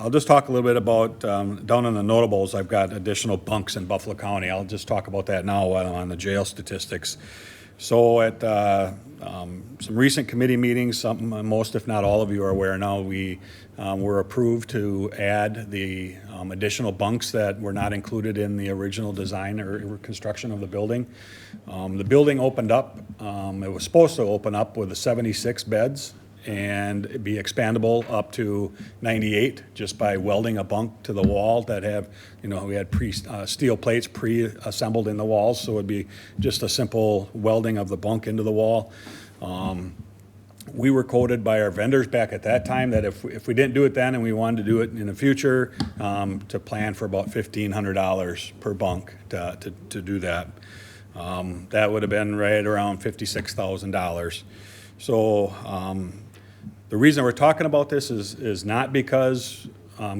just talk a little bit about down in the notables. I've got additional bunks in Buffalo County. I'll just talk about that now while I'm on the jail statistics. So at some recent committee meetings, most if not all of you are aware now, we were approved to add the additional bunks that were not included in the original design or construction of the building. The building opened up, it was supposed to open up with 76 beds and be expandable up to 98 just by welding a bunk to the wall that have, we had steel plates pre-assembled in the walls, so it'd be just a simple welding of the bunk into the wall. We were quoted by our vendors back at that time that if we didn't do it then and we wanted to do it in the future, to plan for about $1,500 per bunk to do that. That would have been right around $56,000. So the reason we're talking about this is not because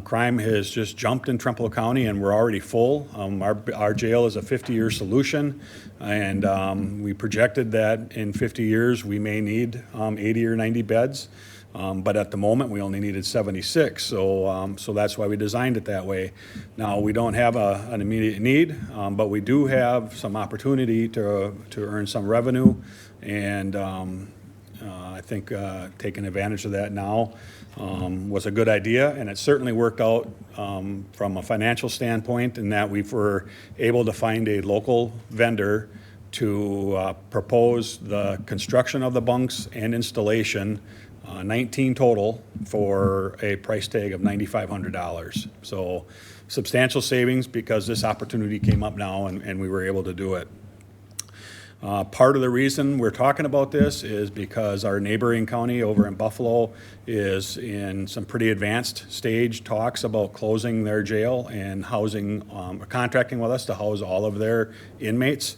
crime has just jumped in Trempealeau County and we're already full. Our jail is a 50-year solution, and we projected that in 50 years we may need 80 or 90 beds, but at the moment we only needed 76, so that's why we designed it that way. Now, we don't have an immediate need, but we do have some opportunity to earn some revenue, and I think taking advantage of that now was a good idea, and it certainly worked out from a financial standpoint in that we were able to find a local vendor to propose the construction of the bunks and installation, 19 total, for a price tag of $9,500. So substantial savings because this opportunity came up now and we were able to do it. Part of the reason we're talking about this is because our neighboring county over in Buffalo is in some pretty advanced stage talks about closing their jail and housing, contracting with us to house all of their inmates.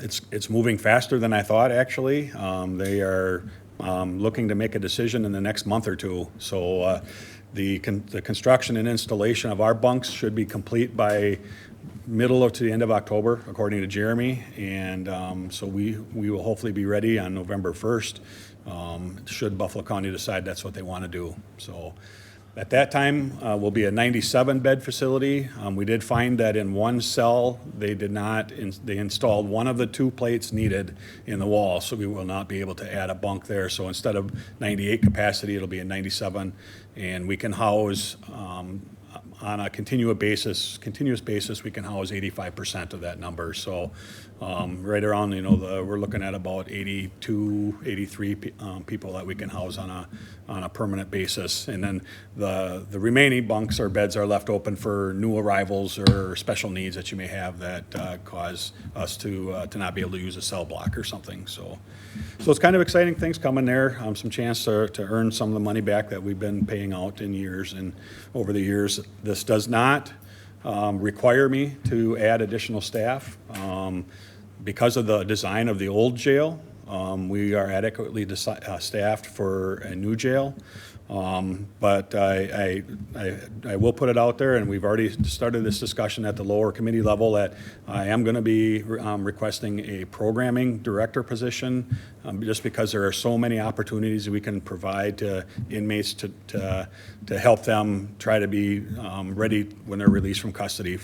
It's moving faster than I thought, actually. They are looking to make a decision in the next month or two. So the construction and installation of our bunks should be complete by middle to the end of October, according to Jeremy, and so we will hopefully be ready on November 1st, should Buffalo County decide that's what they want to do. So at that time, will be a 97-bed facility. We did find that in one cell, they installed one of the 2 plates needed in the wall, so we will not be able to add a bunk there. So instead of 98 capacity, it'll be a 97, and we can house on a continuous basis, we can house 85% of that number. So right around, we're looking at about 82, 83 people that we can house on a permanent basis. And then the remaining bunks or beds are left open for new arrivals or special needs that you may have that cause us to not be able to use a cell block or something. So it's kind of exciting things coming there. Some chance to earn some of the money back that we've been paying out in years and over the years. This does not require me to add additional staff. Because of the design of the old jail, we are adequately staffed for a new jail. But I will put it out there, and we've already started this discussion at the lower committee level, that I am going to be requesting a programming director position, just because there are so many opportunities we can provide to inmates to help them try to be ready when they're released from custody,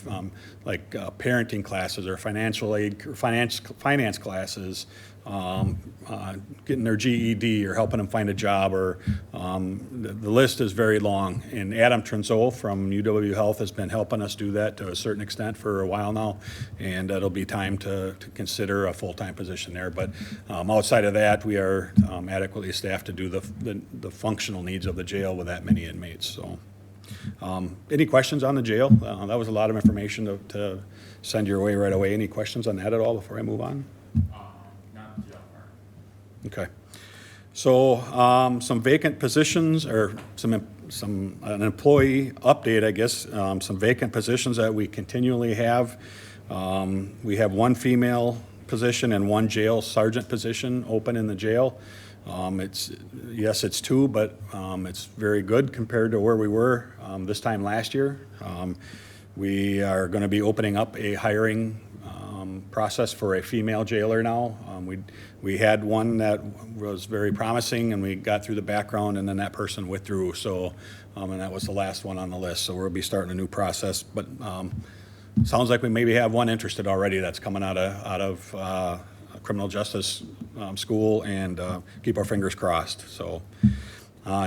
like parenting classes or financial aid, finance classes. Getting their GED or helping them find a job, or the list is very long. And Adam Trenzo from UW Health has been helping us do that to a certain extent for a while now, and it'll be time to consider a full-time position there. But outside of that, we are adequately staffed to do the functional needs of the jail with that many inmates. So any questions on the jail? That was a lot of information to send your way right away. Any questions on that at all before I move on? Okay. So some vacant positions, or an employee update, I guess. Some vacant positions that we continually have. We have 1 female position and 1 jail sergeant position open in the jail. It's 2, but it's very good compared to where we were this time last year. We are going to be opening up a hiring process for a female jailer now. We had one that was very promising, and we got through the background, and then that person withdrew. So, and that was the last one on the list. So we'll be starting a new process. But sounds like we maybe have one interested already that's coming out of criminal justice school, and keep our fingers crossed. So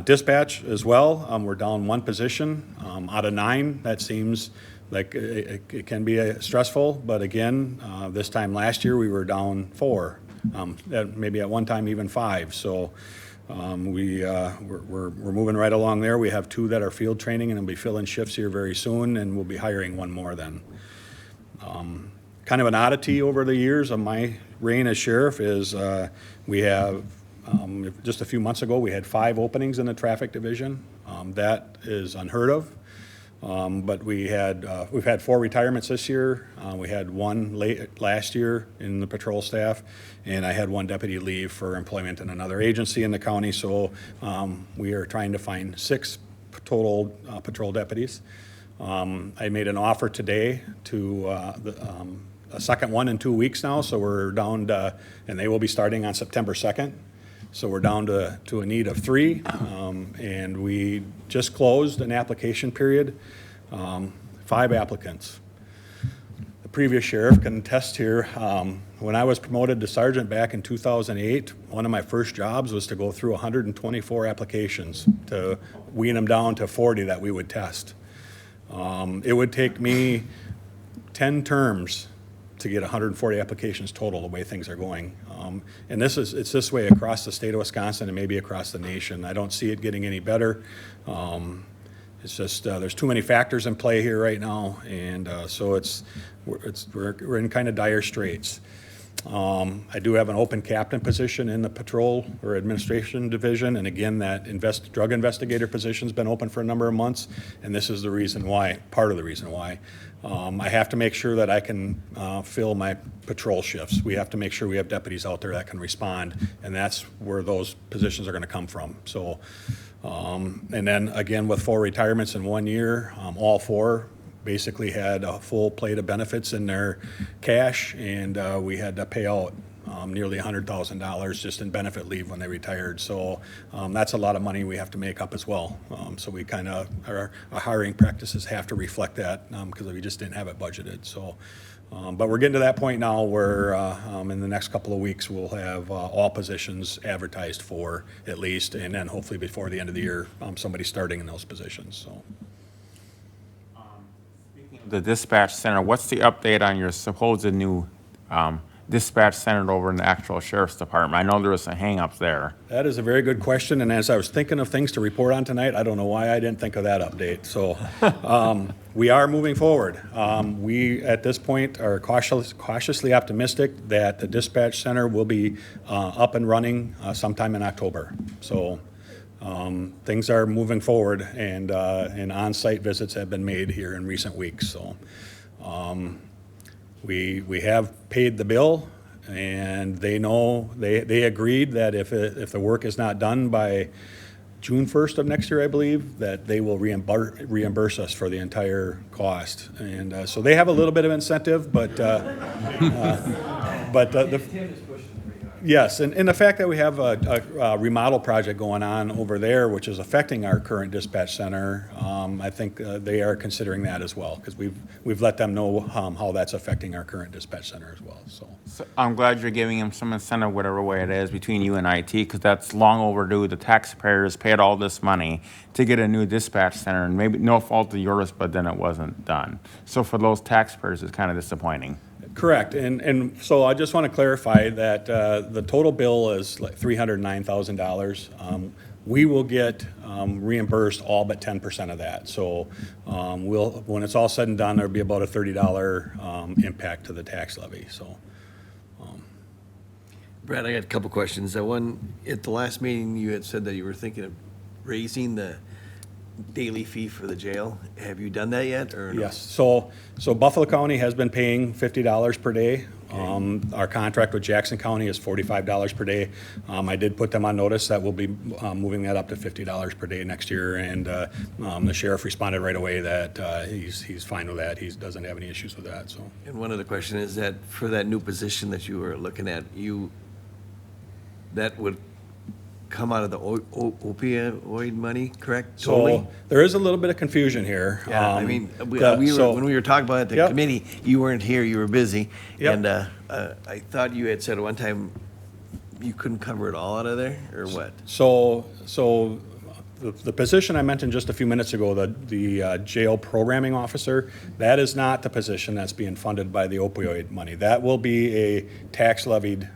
dispatch as well. We're down 1 position out of 9. That seems like it can be stressful, but again, this time last year we were down 4, maybe at one time even 5. So we're moving right along there. We have 2 that are field training, and we'll be filling shifts here very soon, and we'll be hiring 1 more then. Kind of an oddity over the years of my reign as sheriff is we have just a few months ago we had 5 openings in the traffic division. That is unheard of. But we've had 4 retirements this year. We had 1 late last year in the patrol staff, and I had 1 deputy leave for employment in another agency in the county. So we are trying to find 6 total patrol deputies. I made an offer today to a second one in 2 weeks now, so we're down to, and they will be starting on September 2nd. So we're down to a need of 3, and we just closed an application period, 5 applicants. The previous sheriff can attest here. When I was promoted to sergeant back in 2008, one of my first jobs was to go through 124 applications to wean them down to 40 that we would test. It would take me 10 terms to get 140 applications total, the way things are going. And it's this way across the state of Wisconsin and maybe across the nation. I don't see it getting any better. It's just, there's too many factors in play here right now, and so we're in kind of dire straits. I do have an open captain position in the patrol or administration division, and again, that drug investigator position's been open for a number of months, and this is the reason why, part of the reason why. I have to make sure that I can fill my patrol shifts. We have to make sure we have deputies out there that can respond, and that's where those positions are going to come from. So, and then again, with 4 retirements in 1 year, all 4 basically had a full plate of benefits in their cash, and we had to pay out nearly $100,000 just in benefit leave when they retired. So that's a lot of money we have to make up as well. So we kind of, our hiring practices have to reflect that because we just didn't have it budgeted. So, but we're getting to that point now where in the next couple of weeks we'll have all positions advertised for at least, and then hopefully before the end of the year somebody starting in those positions. So. The dispatch center, what's the update on your supposed new dispatch center over in the actual sheriff's department? I know there was some hang-ups there. That is a very good question, and as I was thinking of things to report on tonight, I don't know why I didn't think of that update. So we are moving forward. We, at this point, are cautiously optimistic that the dispatch center will be up and running sometime in October. So things are moving forward, and on-site visits have been made here in recent weeks. So we have paid the bill, and they know, they agreed that if the work is not done by June 1st of next year, I believe, that they will reimburse us for the entire cost. And so they have a little bit of incentive, but yes, and the fact that we have a remodel project going on over there, which is affecting our current dispatch center, I think they are considering that as well, because we've let them know how that's affecting our current dispatch center as well. So I'm glad you're giving them some incentive, whatever way it is, between you and IT, because that's long overdue. The taxpayers paid all this money to get a new dispatch center, and maybe no fault of yours, but then it wasn't done. So for those taxpayers, it's kind of disappointing. correct, and so I just want to clarify that the total bill is like $309,000. We will get reimbursed all but 10% of that. So when it's all said and done, there'll be about a $30 impact to the tax levy. So. Brad, I got a couple questions. One, at the last meeting, you had said that you were thinking of raising the daily fee for the jail. Have you done that yet, or no? Yes. So Buffalo County has been paying $50 per day. Our contract with Jackson County is $45 per day. I did put them on notice that we'll be moving that up to $50 per day next year, and the sheriff responded right away that he's fine with that. He doesn't have any issues with that. So. And one other question is that for that new position that you were looking at, that would come out of the opioid money, correct? Totally? So there is a little bit of confusion here. Yeah, I mean, when we were talking about it at the Yep. committee, you weren't here, you were busy. Yep. And I thought you had said at one time you couldn't cover it all out of there, or what? So the position I mentioned just a few minutes ago, the jail programming officer, that is not the position that's being funded by the opioid money. That will be a tax levied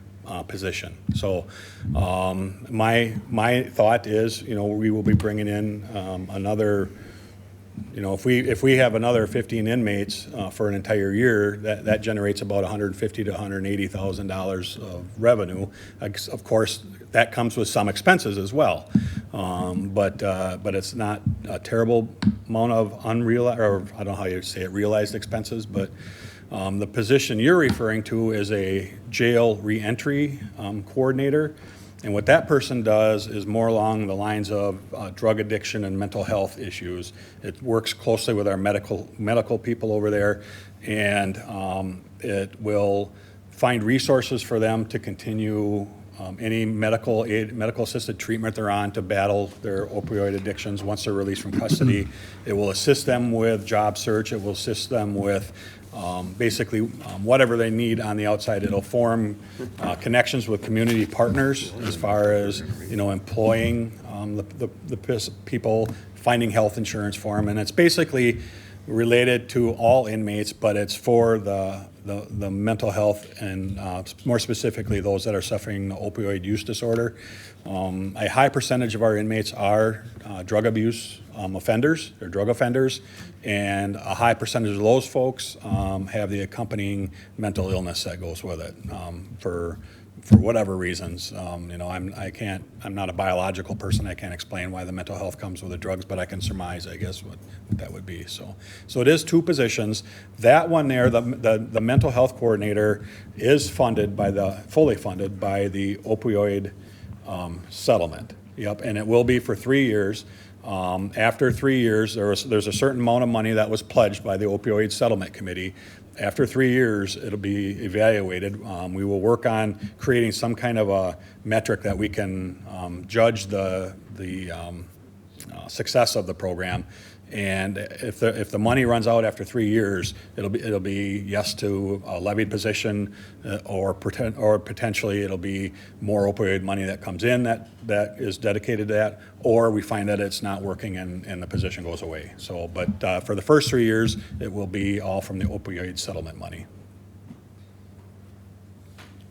position. So my thought is, we will be bringing in another, if we have another 15 inmates for an entire year, that generates about $150,000 to $180,000 of revenue. Of course, that comes with some expenses as well, but it's not a terrible amount of unrealized, or I don't know how you say it, realized expenses, but. The position you're referring to is a jail reentry coordinator, and what that person does is more along the lines of drug addiction and mental health issues. It works closely with our medical people over there, and it will find resources for them to continue any medical assisted treatment they're on to battle their opioid addictions once they're released from custody. It will assist them with job search. It will assist them with basically whatever they need on the outside. It'll form connections with community partners as far as, employing the people, finding health insurance for them. And it's basically related to all inmates, but it's for the mental health and more specifically those that are suffering opioid use disorder. A high percentage of our inmates are drug abuse offenders, they're drug offenders, and a high percentage of those folks have the accompanying mental illness that goes with it for whatever reasons. I'm not a biological person. I can't explain why the mental health comes with the drugs, but I can surmise, I guess, what that would be. So it is 2 positions. That one there, the mental health coordinator is fully funded by the opioid settlement. Yep, and it will be for 3 years. After 3 years, there's a certain amount of money that was pledged by the opioid settlement committee. After 3 years, it'll be evaluated. We will work on creating some kind of a metric that we can judge the success of the program. And if the money runs out after 3 years, it'll be yes to a levied position, or potentially it'll be more opioid money that comes in that is dedicated to that, or we find that it's not working and the position goes away. So, but for the first 3 years, it will be all from the opioid settlement money.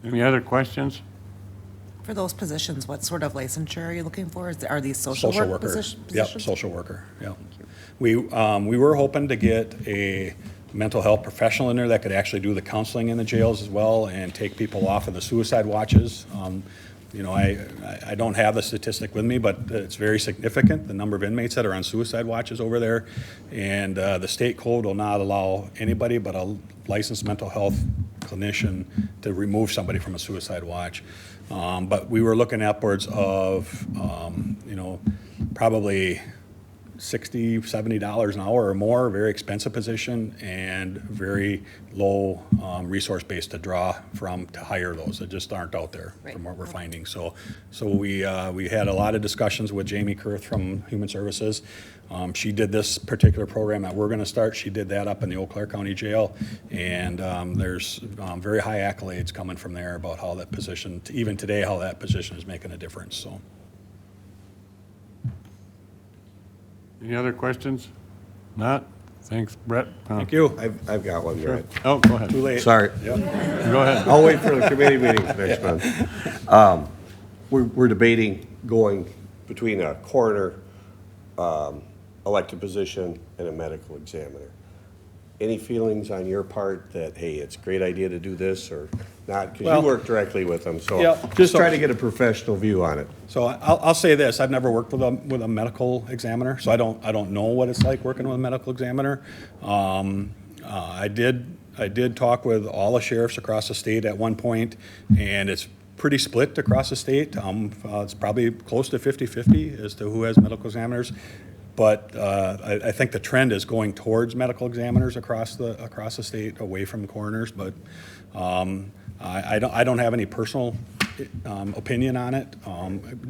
Any other questions? For those positions, what sort of licensure are you looking for? Are these social work worker. positions? Yep, social worker, yeah. We were hoping to get a mental health professional in there that could actually do the counseling in the jails as well and take people off of the suicide watches. I don't have the statistic with me, but it's very significant, the number of inmates that are on suicide watches over there. And the state code will not allow anybody but a licensed mental health clinician to remove somebody from a suicide watch. But we were looking upwards of, probably $60, $70 an hour or more, very expensive position, and very low resource base to draw from to hire those that just aren't out there from what we're finding. So we had a lot of discussions with Jamie Kurth from Human Services. She did this particular program that we're going to start. She did that up in the Eau Claire County Jail, and there's very high accolades coming from there about how that position, even today, how that position is making a difference. So. Any other questions? Not? Thanks, Brett. Thank you. I've got one, Sure. Brett. Oh, go ahead. Too late. Sorry. Go ahead. I'll wait for the committee meeting next month. We're debating going between a coroner elected position and a medical examiner. Any feelings on your part that, hey, it's a great idea to do this or not? Because Well, you work directly with them, so yeah, just so- try to get a professional view on it. So I'll say this: I've never worked with a medical examiner, so I don't know what it's like working with a medical examiner. I did talk with all the sheriffs across the state at one point, and it's pretty split across the state. It's probably close to 50-50 as to who has medical examiners. But I think the trend is going towards medical examiners across the state, away from coroners. But I don't have any personal opinion on it,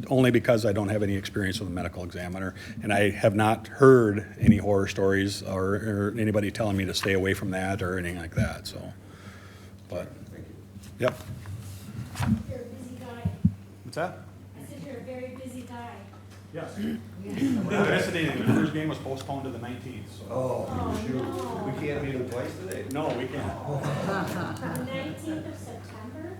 only because I don't have any experience with a medical examiner, and I have not heard any horror stories or anybody telling me to stay away from that or anything like that. So, but yep. You're a busy guy. What's that? I said you're a very busy guy. Yes. The first game was postponed to the 19th. So. Oh, shoot. We can't meet them twice today? No, we can't. The 19th of September?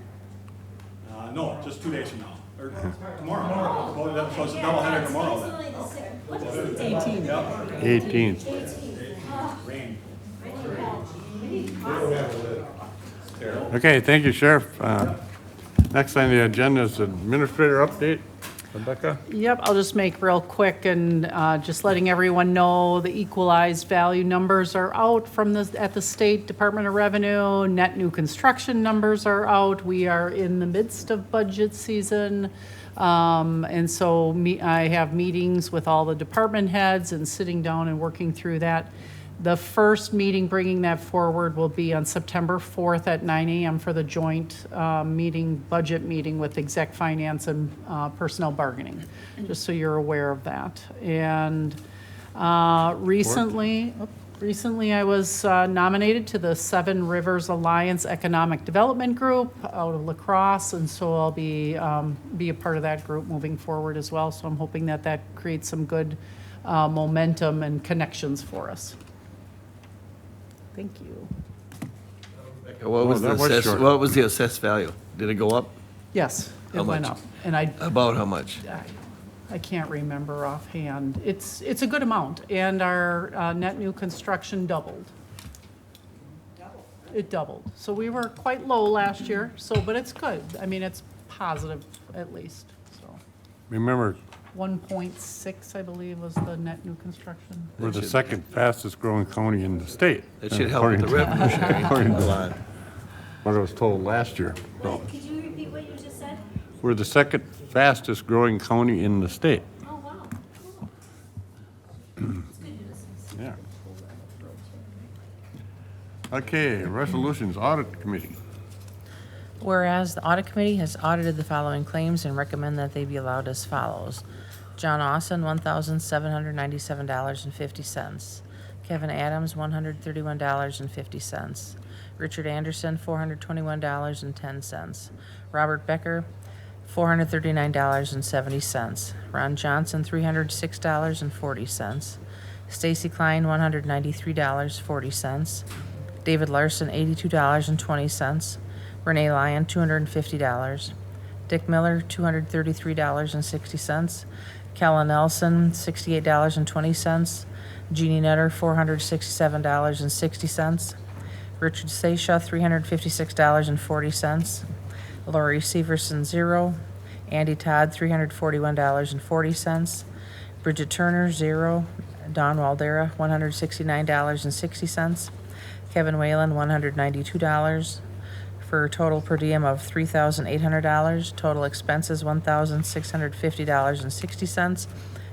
No, just 2 days from now. Or tomorrow. Well, so it's a doubleheader tomorrow then. It's only the second. What is the date? 18th. 18th. Rain. Okay, thank you, Sheriff. Next on the agenda is administrator update. Rebecca? Yep, I'll just make real quick and just letting everyone know the equalized value numbers are out at the State Department of Revenue. Net new construction numbers are out. We are in the midst of budget season. And so I have meetings with all the department heads and sitting down and working through that. The first meeting bringing that forward will be on September 4th at 9 a.m. for the joint budget meeting with exec finance and personnel bargaining, just so you're aware of that. And recently, Recently, I was nominated to the Seven Rivers Alliance Economic Development Group out of La Crosse, and so I'll be a part of that group moving forward as well. So I'm hoping that that creates some good momentum and connections for us. Thank you. What was that was short. what was the assessed value? Did it go up? Yes, it How went much? up, and About how much? I can't remember offhand. It's a good amount, and our net new construction doubled. It doubled. So we were quite low last year, but it's good. I mean, it's positive at least, so. Remember, 1.6, I believe, was the net new construction. we're the second fastest growing county in the state. It should help with the According to- revenue sharing. according to A lot. What I was told last year. So, Wait, could you repeat what you just said? we're the second fastest growing county in the state. Oh, wow, cool. That's good news. Yeah. Okay, resolutions, audit committee. Whereas the audit committee has audited the following claims and recommend that they be allowed as follows. John Austin, $1,797.50. Kevin Adams, $131.50. Richard Anderson, $421.10. Robert Becker, $439.70. Ron Johnson, $306.40. Stacy Klein, $193.40. David Larson, $82.20. Renee Lyon, $250. Dick Miller, $233.60. Kellen Nelson, $68.20. Jeannie Nutter, $467.60. Richard Seisha, $356.40. Lori Severson, 0. Andy Todd, $341.40. Bridget Turner, 0. Don Waldera, $169.60. Kevin Whalen, $192. For a total per diem of $3,800. Total expenses, $1,650.60.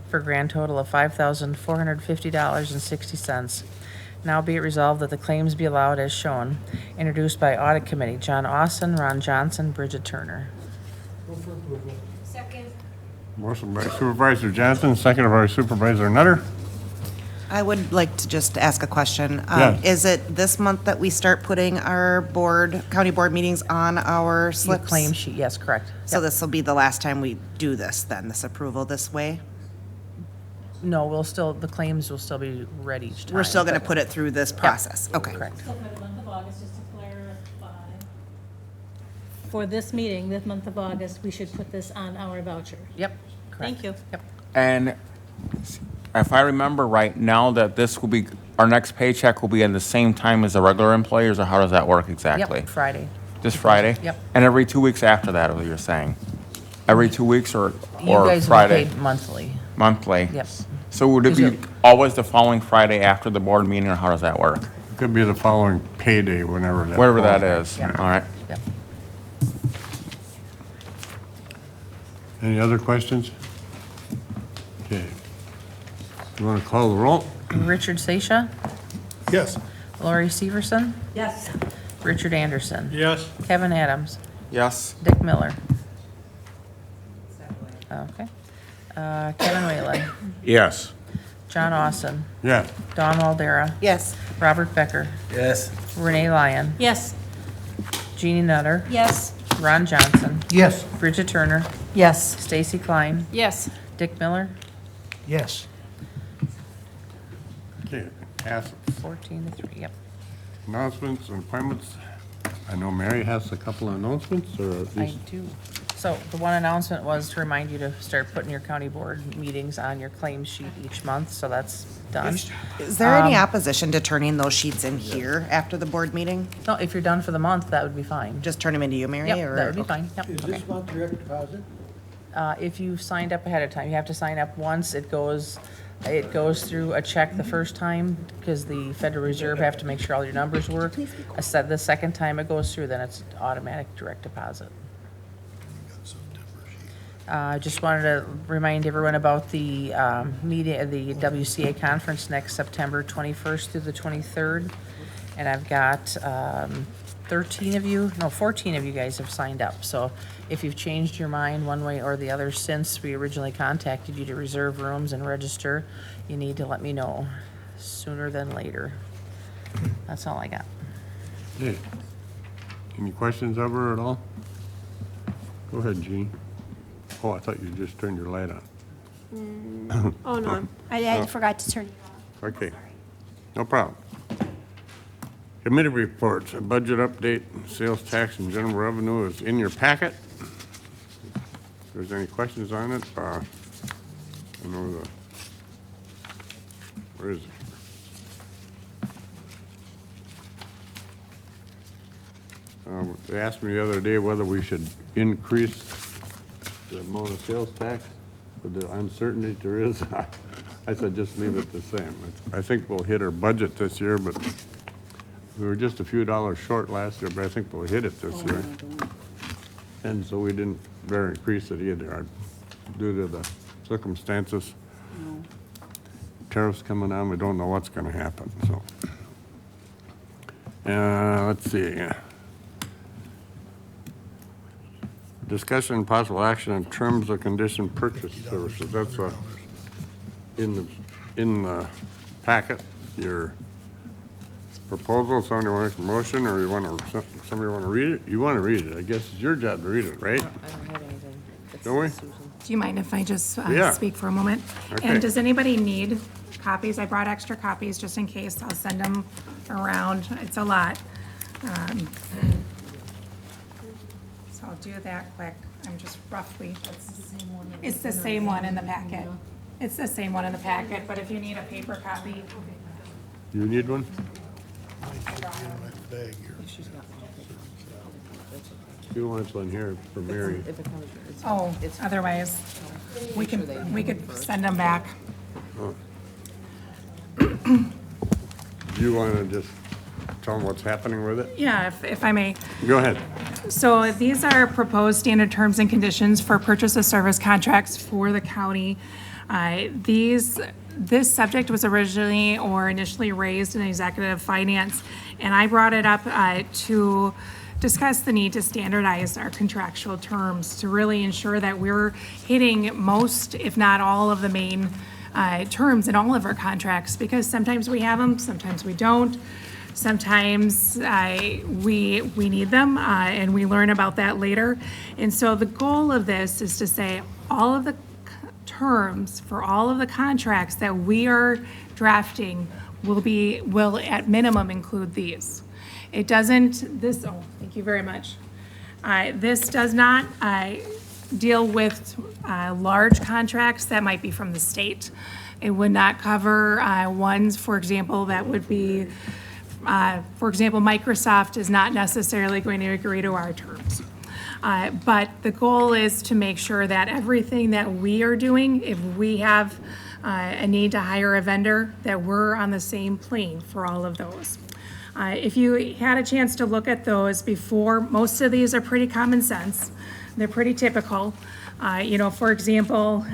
For a grand total of $5,450.60. Now be it resolved that the claims be allowed as shown. Introduced by Audit Committee, John Austin, Ron Johnson, Bridget Turner. Second. Motion by Supervisor Johnson, seconded by Supervisor Nutter. I would like to just ask a question. Yes. Is it this month that we start putting our county board meetings on our Your slips? claim sheet, yes, correct. So Yep. this will be the last time we do this then, this approval this way? No, the claims will still be read each time. We're still gonna but- put it through this process? Okay. Correct. So for the month of August, just to clarify, for this meeting, this month of August, we should put this on our voucher. Yep, correct. Thank you. Yep. And if I remember right, now that this will be, our next paycheck will be at the same time as the regular employers, or how does that work exactly? Yep, Friday. This Friday? Yep. And every 2 weeks after that, is what you're saying? Every 2 weeks You or guys will be Friday? paid monthly. Monthly? Yep. So would it Is be it- always the following Friday after the board meeting, or how does that work? Could be the following payday, whenever that. Whatever that falls. is, Yeah. all right? Yep. Any other questions? Okay. You want to call the roll? Richard Seisha, Yes. Lori Severson, Yes. Richard Anderson, Yes. Kevin Adams, Yes? Dick Miller. Okay. Kevin Whalen, Yes. John Austin, Yes. Don Waldera, Yes. Robert Becker, Yes. Renee Lyon, Yes. Jeannie Nutter, Yes. Ron Johnson, Yes. Bridget Turner, Yes. Stacy Klein, Yes. Dick Miller, Yes. Okay, pass 14-3, yep. announcements and appointments. I know Mary has a couple of announcements, or at I least, do. So the one announcement was to remind you to start putting your county board meetings on your claim sheet each month, so that's done. Is there any opposition to turning those sheets in here after the board meeting? No, if you're done for the month, that would be fine. Just turn them into you, Mary? Yep, or- that would be okay. fine, yep. Okay. month direct deposit? If you signed up ahead of time, you have to sign up once, it goes through a check the first time, because the Federal Reserve have to make sure all your numbers work. The second time it goes through, then it's automatic direct deposit. Just wanted to remind everyone about the the WCA conference next September 21st through the 23rd. And I've got 14 of you guys have signed up. So if you've changed your mind one way or the other since we originally contacted you to reserve rooms and register, you need to let me know. sooner than later. That's all I got. Hey, any questions of her at all? Go ahead, Jean. Oh, I thought you just turned your light on. Oh, no, I forgot to turn it off. Okay, no problem. Committee reports, a budget update, sales tax and general revenue is in your packet. If there's any questions on it, I know where is it? They asked me the other day whether we should increase the amount of sales tax with the uncertainty there is. I said, just leave it the same. I think we'll hit our budget this year, but we were just a few dollars short last year, but I think we'll hit it this year. And so we didn't dare increase it either, due to the circumstances. Tariffs coming on, we don't know what's gonna happen, so. Let's see. Discussion and possible action in terms of condition purchase services. That's in the packet, your proposal. Somebody want to make a motion, or somebody want to read it? You want to read it. I guess it's your job to read it, right? I don't have anything. Don't we? Susan. Do you mind if I just Yeah. speak for a moment? Okay. And does anybody need copies? I brought extra copies just in case. I'll send them around. It's a lot. So I'll do that quick. I'm just roughly. It's the same one in the packet. It's the same one in the packet, but if you need a paper copy. You need one? You want one here for Mary? Oh, otherwise, we could send them back. Do you want to just tell them what's happening with it? Yeah, if I may. Go ahead. So these are proposed standard terms and conditions for purchase of service contracts for the county. This subject was originally or initially raised in executive finance, and I brought it up to discuss the need to standardize our contractual terms to really ensure that we're hitting most, if not all, of the main terms in all of our contracts, because sometimes we have them, sometimes we don't. Sometimes we need them, and we learn about that later. And so the goal of this is to say all of the terms for all of the contracts that we are drafting will at minimum include these. It doesn't, thank you very much. This does not deal with large contracts that might be from the state. It would not cover ones, for example, that would be, for example, Microsoft is not necessarily going to agree to our terms. But the goal is to make sure that everything that we are doing, if we have a need to hire a vendor, that we're on the same plane for all of those. If you had a chance to look at those before, most of these are pretty common sense. They're pretty typical. For example,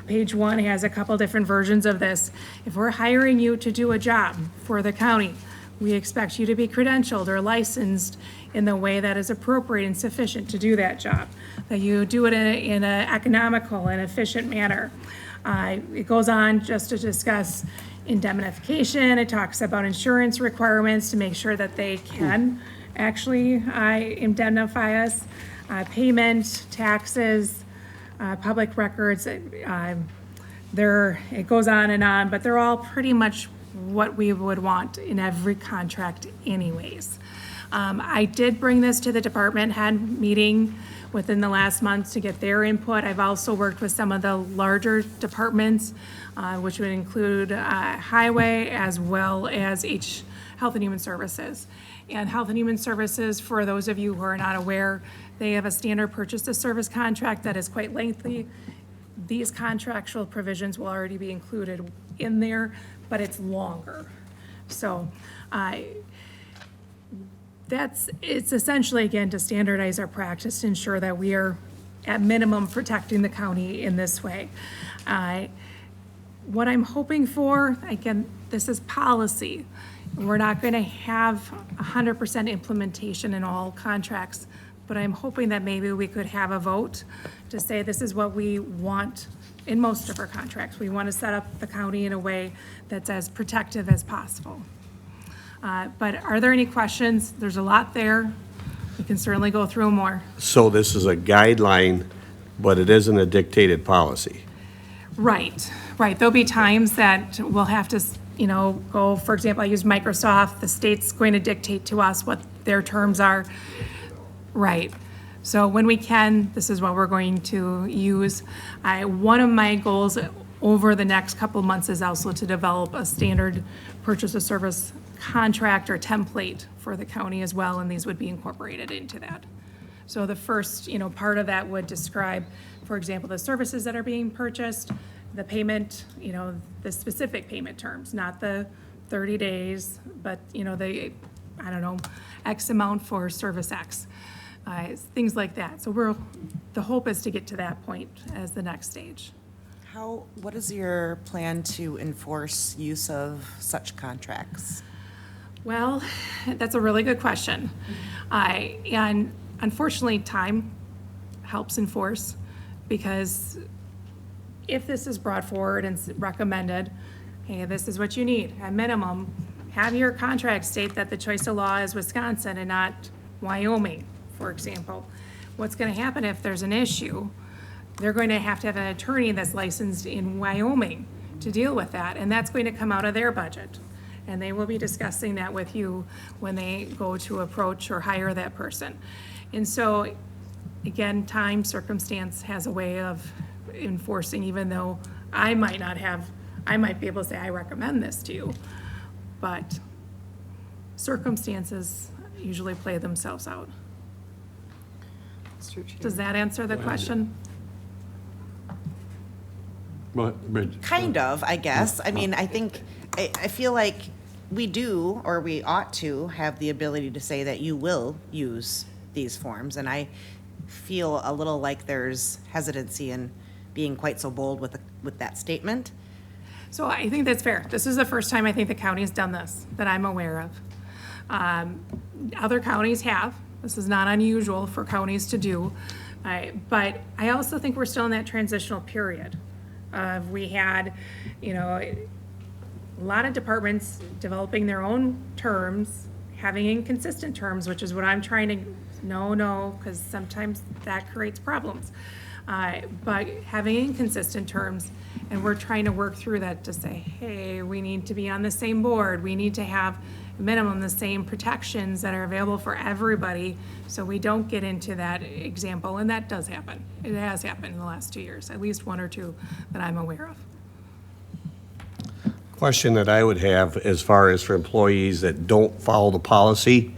page 1 has a couple different versions of this. If we're hiring you to do a job for the county, we expect you to be credentialed or licensed in the way that is appropriate and sufficient to do that job, that you do it in an economical and efficient manner. It goes on just to discuss indemnification. It talks about insurance requirements to make sure that they can actually indemnify us, payment, taxes, public records. It goes on, but they're all pretty much what we would want in every contract anyways. I did bring this to the department head meeting within the last month to get their input. I've also worked with some of the larger departments, which would include highway as well as Health and Human Services. And Health and Human Services, for those of you who are not aware, they have a standard purchase of service contract that is quite lengthy. These contractual provisions will already be included in there, but it's longer. So it's essentially, again, to standardize our practice to ensure that we are at minimum protecting the county in this way. What I'm hoping for, again, this is policy. We're not going to have 100% implementation in all contracts, but I'm hoping that maybe we could have a vote to say this is what we want in most of our contracts. We want to set up the county in a way that's as protective as possible. But are there any questions? There's a lot there. We can certainly go through more. So this is a guideline, but it isn't a dictated policy. Right, right. There'll be times that we'll have to, go, for example, I use Microsoft. The state's going to dictate to us what their terms are. Right. So when we can, this is what we're going to use. One of my goals over the next couple of months is also to develop a standard purchase of service contract or template for the county as well, and these would be incorporated into that. So the first, part of that would describe, for example, the services that are being purchased, the payment, the specific payment terms, not the 30 days, but, the, X amount for service X, things like that. So the hope is to get to that point as the next stage. What is your plan to enforce use of such contracts? Well, that's a really good question. And unfortunately, time helps enforce, because if this is brought forward and recommended, hey, this is what you need, at minimum, have your contract state that the choice of law is Wisconsin and not Wyoming, for example. What's going to happen if there's an issue? They're going to have an attorney that's licensed in Wyoming to deal with that, and that's going to come out of their budget. And they will be discussing that with you when they go to approach or hire that person. And so, again, time, circumstance has a way of enforcing, even though I might be able to say, I recommend this to you, but circumstances usually play themselves out. Does that answer the question? Kind of, I guess. I mean, I think, I feel like we do, or we ought to, have the ability to say that you will use these forms, and I feel a little like there's hesitancy in being quite so bold with that statement. So I think that's fair. This is the first time I think the county's done this, that I'm aware of. Other counties have. This is not unusual for counties to do. But I also think we're still in that transitional period. We had, a lot of departments developing their own terms, having inconsistent terms, which is what I'm trying to, because sometimes that creates problems. But having inconsistent terms, and we're trying to work through that to say, hey, we need to be on the same board. We need to have minimum the same protections that are available for everybody, so we don't get into that example, and that does happen. It has happened in the last 2 years, at least one or two that I'm aware of. Question that I would have as far as for employees that don't follow the policy,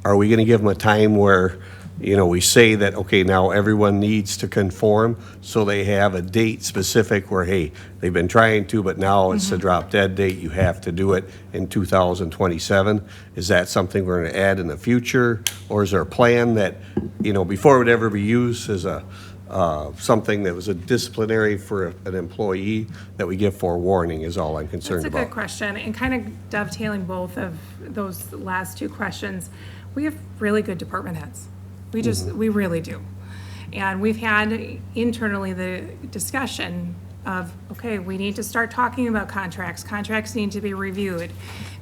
are we going to give them a time where, we say that, okay, now everyone needs to conform, so they have a date specific where, hey, they've been trying to, but now it's a drop dead date, you have to do it in 2027? Is that something we're going to add in the future? Or is there a plan that, before it would ever be used as something that was a disciplinary for an employee, that we give forewarning is all I'm concerned about? That's a good question, and kind of dovetailing both of those last two questions, we have really good department heads. We really do. And we've had internally the discussion of, okay, we need to start talking about contracts. Contracts need to be reviewed.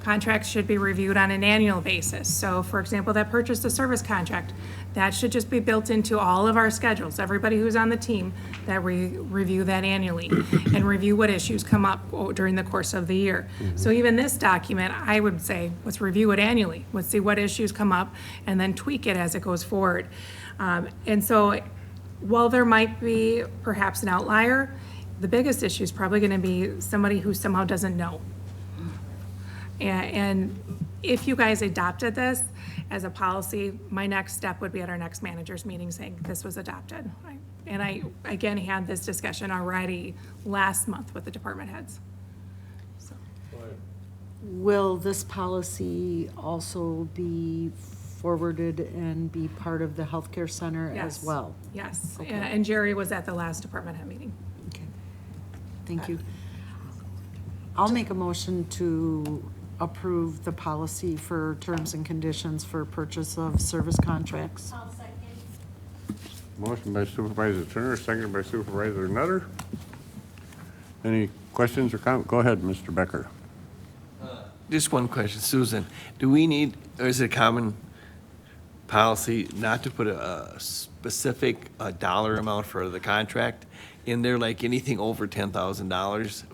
Contracts should be reviewed on an annual basis. So, for example, that purchase of service contract, that should just be built into all of our schedules. Everybody who's on the team, that we review that annually and review what issues come up during the course of the year. So even this document, I would say, let's review it annually. Let's see what issues come up and then tweak it as it goes forward. And so while there might be perhaps an outlier, the biggest issue is probably going to be somebody who somehow doesn't know. And if you guys adopted this as a policy, my next step would be at our next managers meeting saying this was adopted. And I, again, had this discussion already last month with the department heads. So. Will this policy also be forwarded and be part of the healthcare center as well? Yes, Okay. and Jerry was at the last department head meeting. Okay, thank you. I'll make a motion to approve the policy for terms and conditions for purchase of service contracts. I'll second. Motion by Supervisor Turner, seconded by Supervisor Nutter. Any questions or comments? Go ahead, Mr. Becker. Just one question, Susan. Do we need, or is it a common policy not to put a specific dollar amount for the contract in there, like anything over $10,000?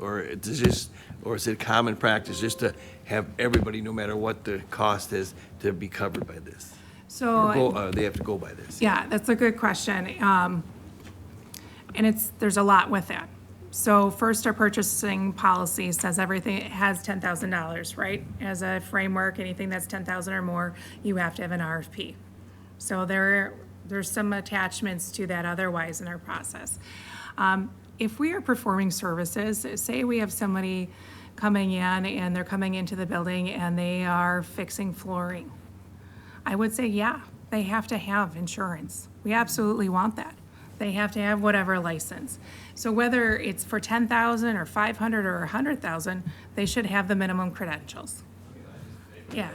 Or is it common practice just to have everybody, no matter what the cost is, to be covered by this? So. Or they have to go by this? Yeah, that's a good question. And there's a lot with that. So first, our purchasing policy says everything has $10,000, right? As a framework, anything that's 10,000 or more, you have to have an RFP. So there's some attachments to that otherwise in our process. If we are performing services, say we have somebody coming in and they're coming into the building and they are fixing flooring, I would say, yeah, they have to have insurance. We absolutely want that. They have to have whatever license. So whether it's for 10,000 or 500 or 100,000, they should have the minimum credentials. Yeah.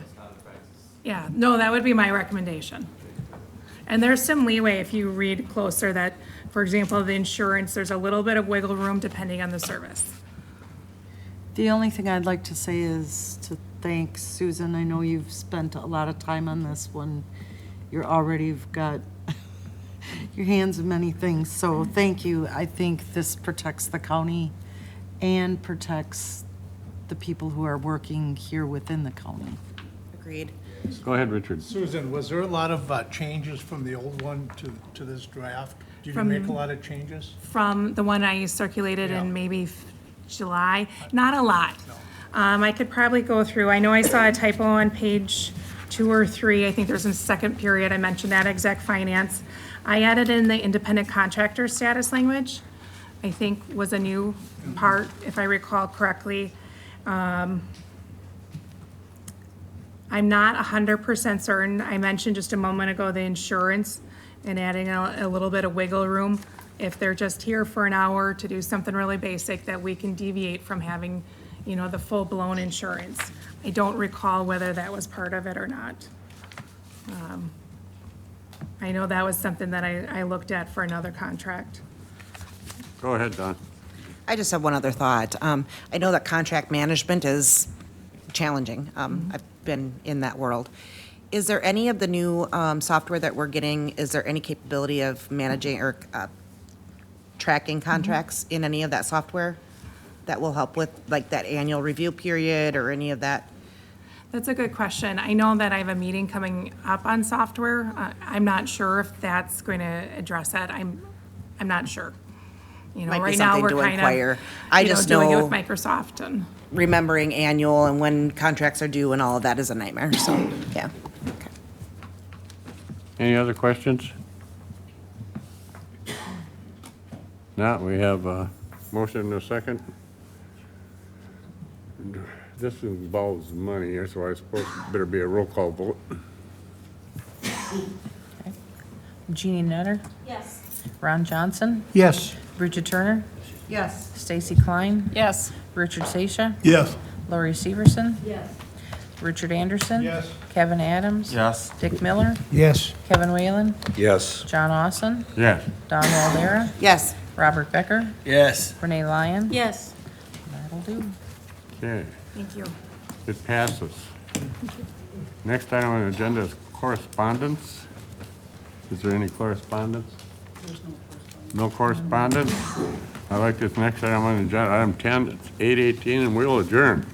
Yeah, no, that would be my recommendation. And there's some leeway if you read closer that, for example, the insurance, there's a little bit of wiggle room depending on the service. The only thing I'd like to say is to thank Susan. I know you've spent a lot of time on this one. You've got your hands in many things, so thank you. I think this protects the county and protects the people who are working here within the county. Agreed. Go ahead, Richard. Susan, was there a lot of changes from the old one to this draft? Did you From- make a lot of changes? From the one I circulated Yeah. in maybe July, not a lot. I could probably go through, I know I saw a typo on page 2 or 3, I think there's a second period, I mentioned that exec finance. I added in the independent contractor status language, I think was a new part, if I recall correctly. I'm not 100% certain, I mentioned just a moment ago the insurance and adding a little bit of wiggle room. If they're just here for an hour to do something really basic, that we can deviate from having, the full-blown insurance. I don't recall whether that was part of it or not. I know that was something that I looked at for another contract. Go ahead, Don. I just have one other thought. I know that contract management is challenging. I've been in that world. Is there any of the new software that we're getting, is there any capability of managing or tracking contracts in any of that software that will help with like that annual review period or any of that? That's a good question. I know that I have a meeting coming up on software. I'm not sure if that's going to address that. I'm not sure. Might be Right now, something we're to kind inquire. of, I just doing it know- with Microsoft and. Remembering annual and when contracts are due and all of that is a nightmare, so, yeah. Okay. Any other questions? Now, we have a motion and a second. This involves money, so I suppose it better be a roll call vote. Jeannie Nutter, Yes. Ron Johnson, Yes. Bridget Turner, Yes. Stacy Klein, Yes. Richard Sasha, Yes. Lori Severson, Yes. Richard Anderson. Yes. Kevin Adams. Yes. Dick Miller, Yes. Kevin Whalen, Yes. John Austin, Yes. Don Waldera, Yes. Robert Becker, Yes. Renee Lyon. Yes. That'll do. Okay, Thank you. it passes. Next item on the agenda is correspondence. Is there any correspondence? No correspondence? I like this next item on the agenda, item 10, it's 8:18, and we'll adjourn.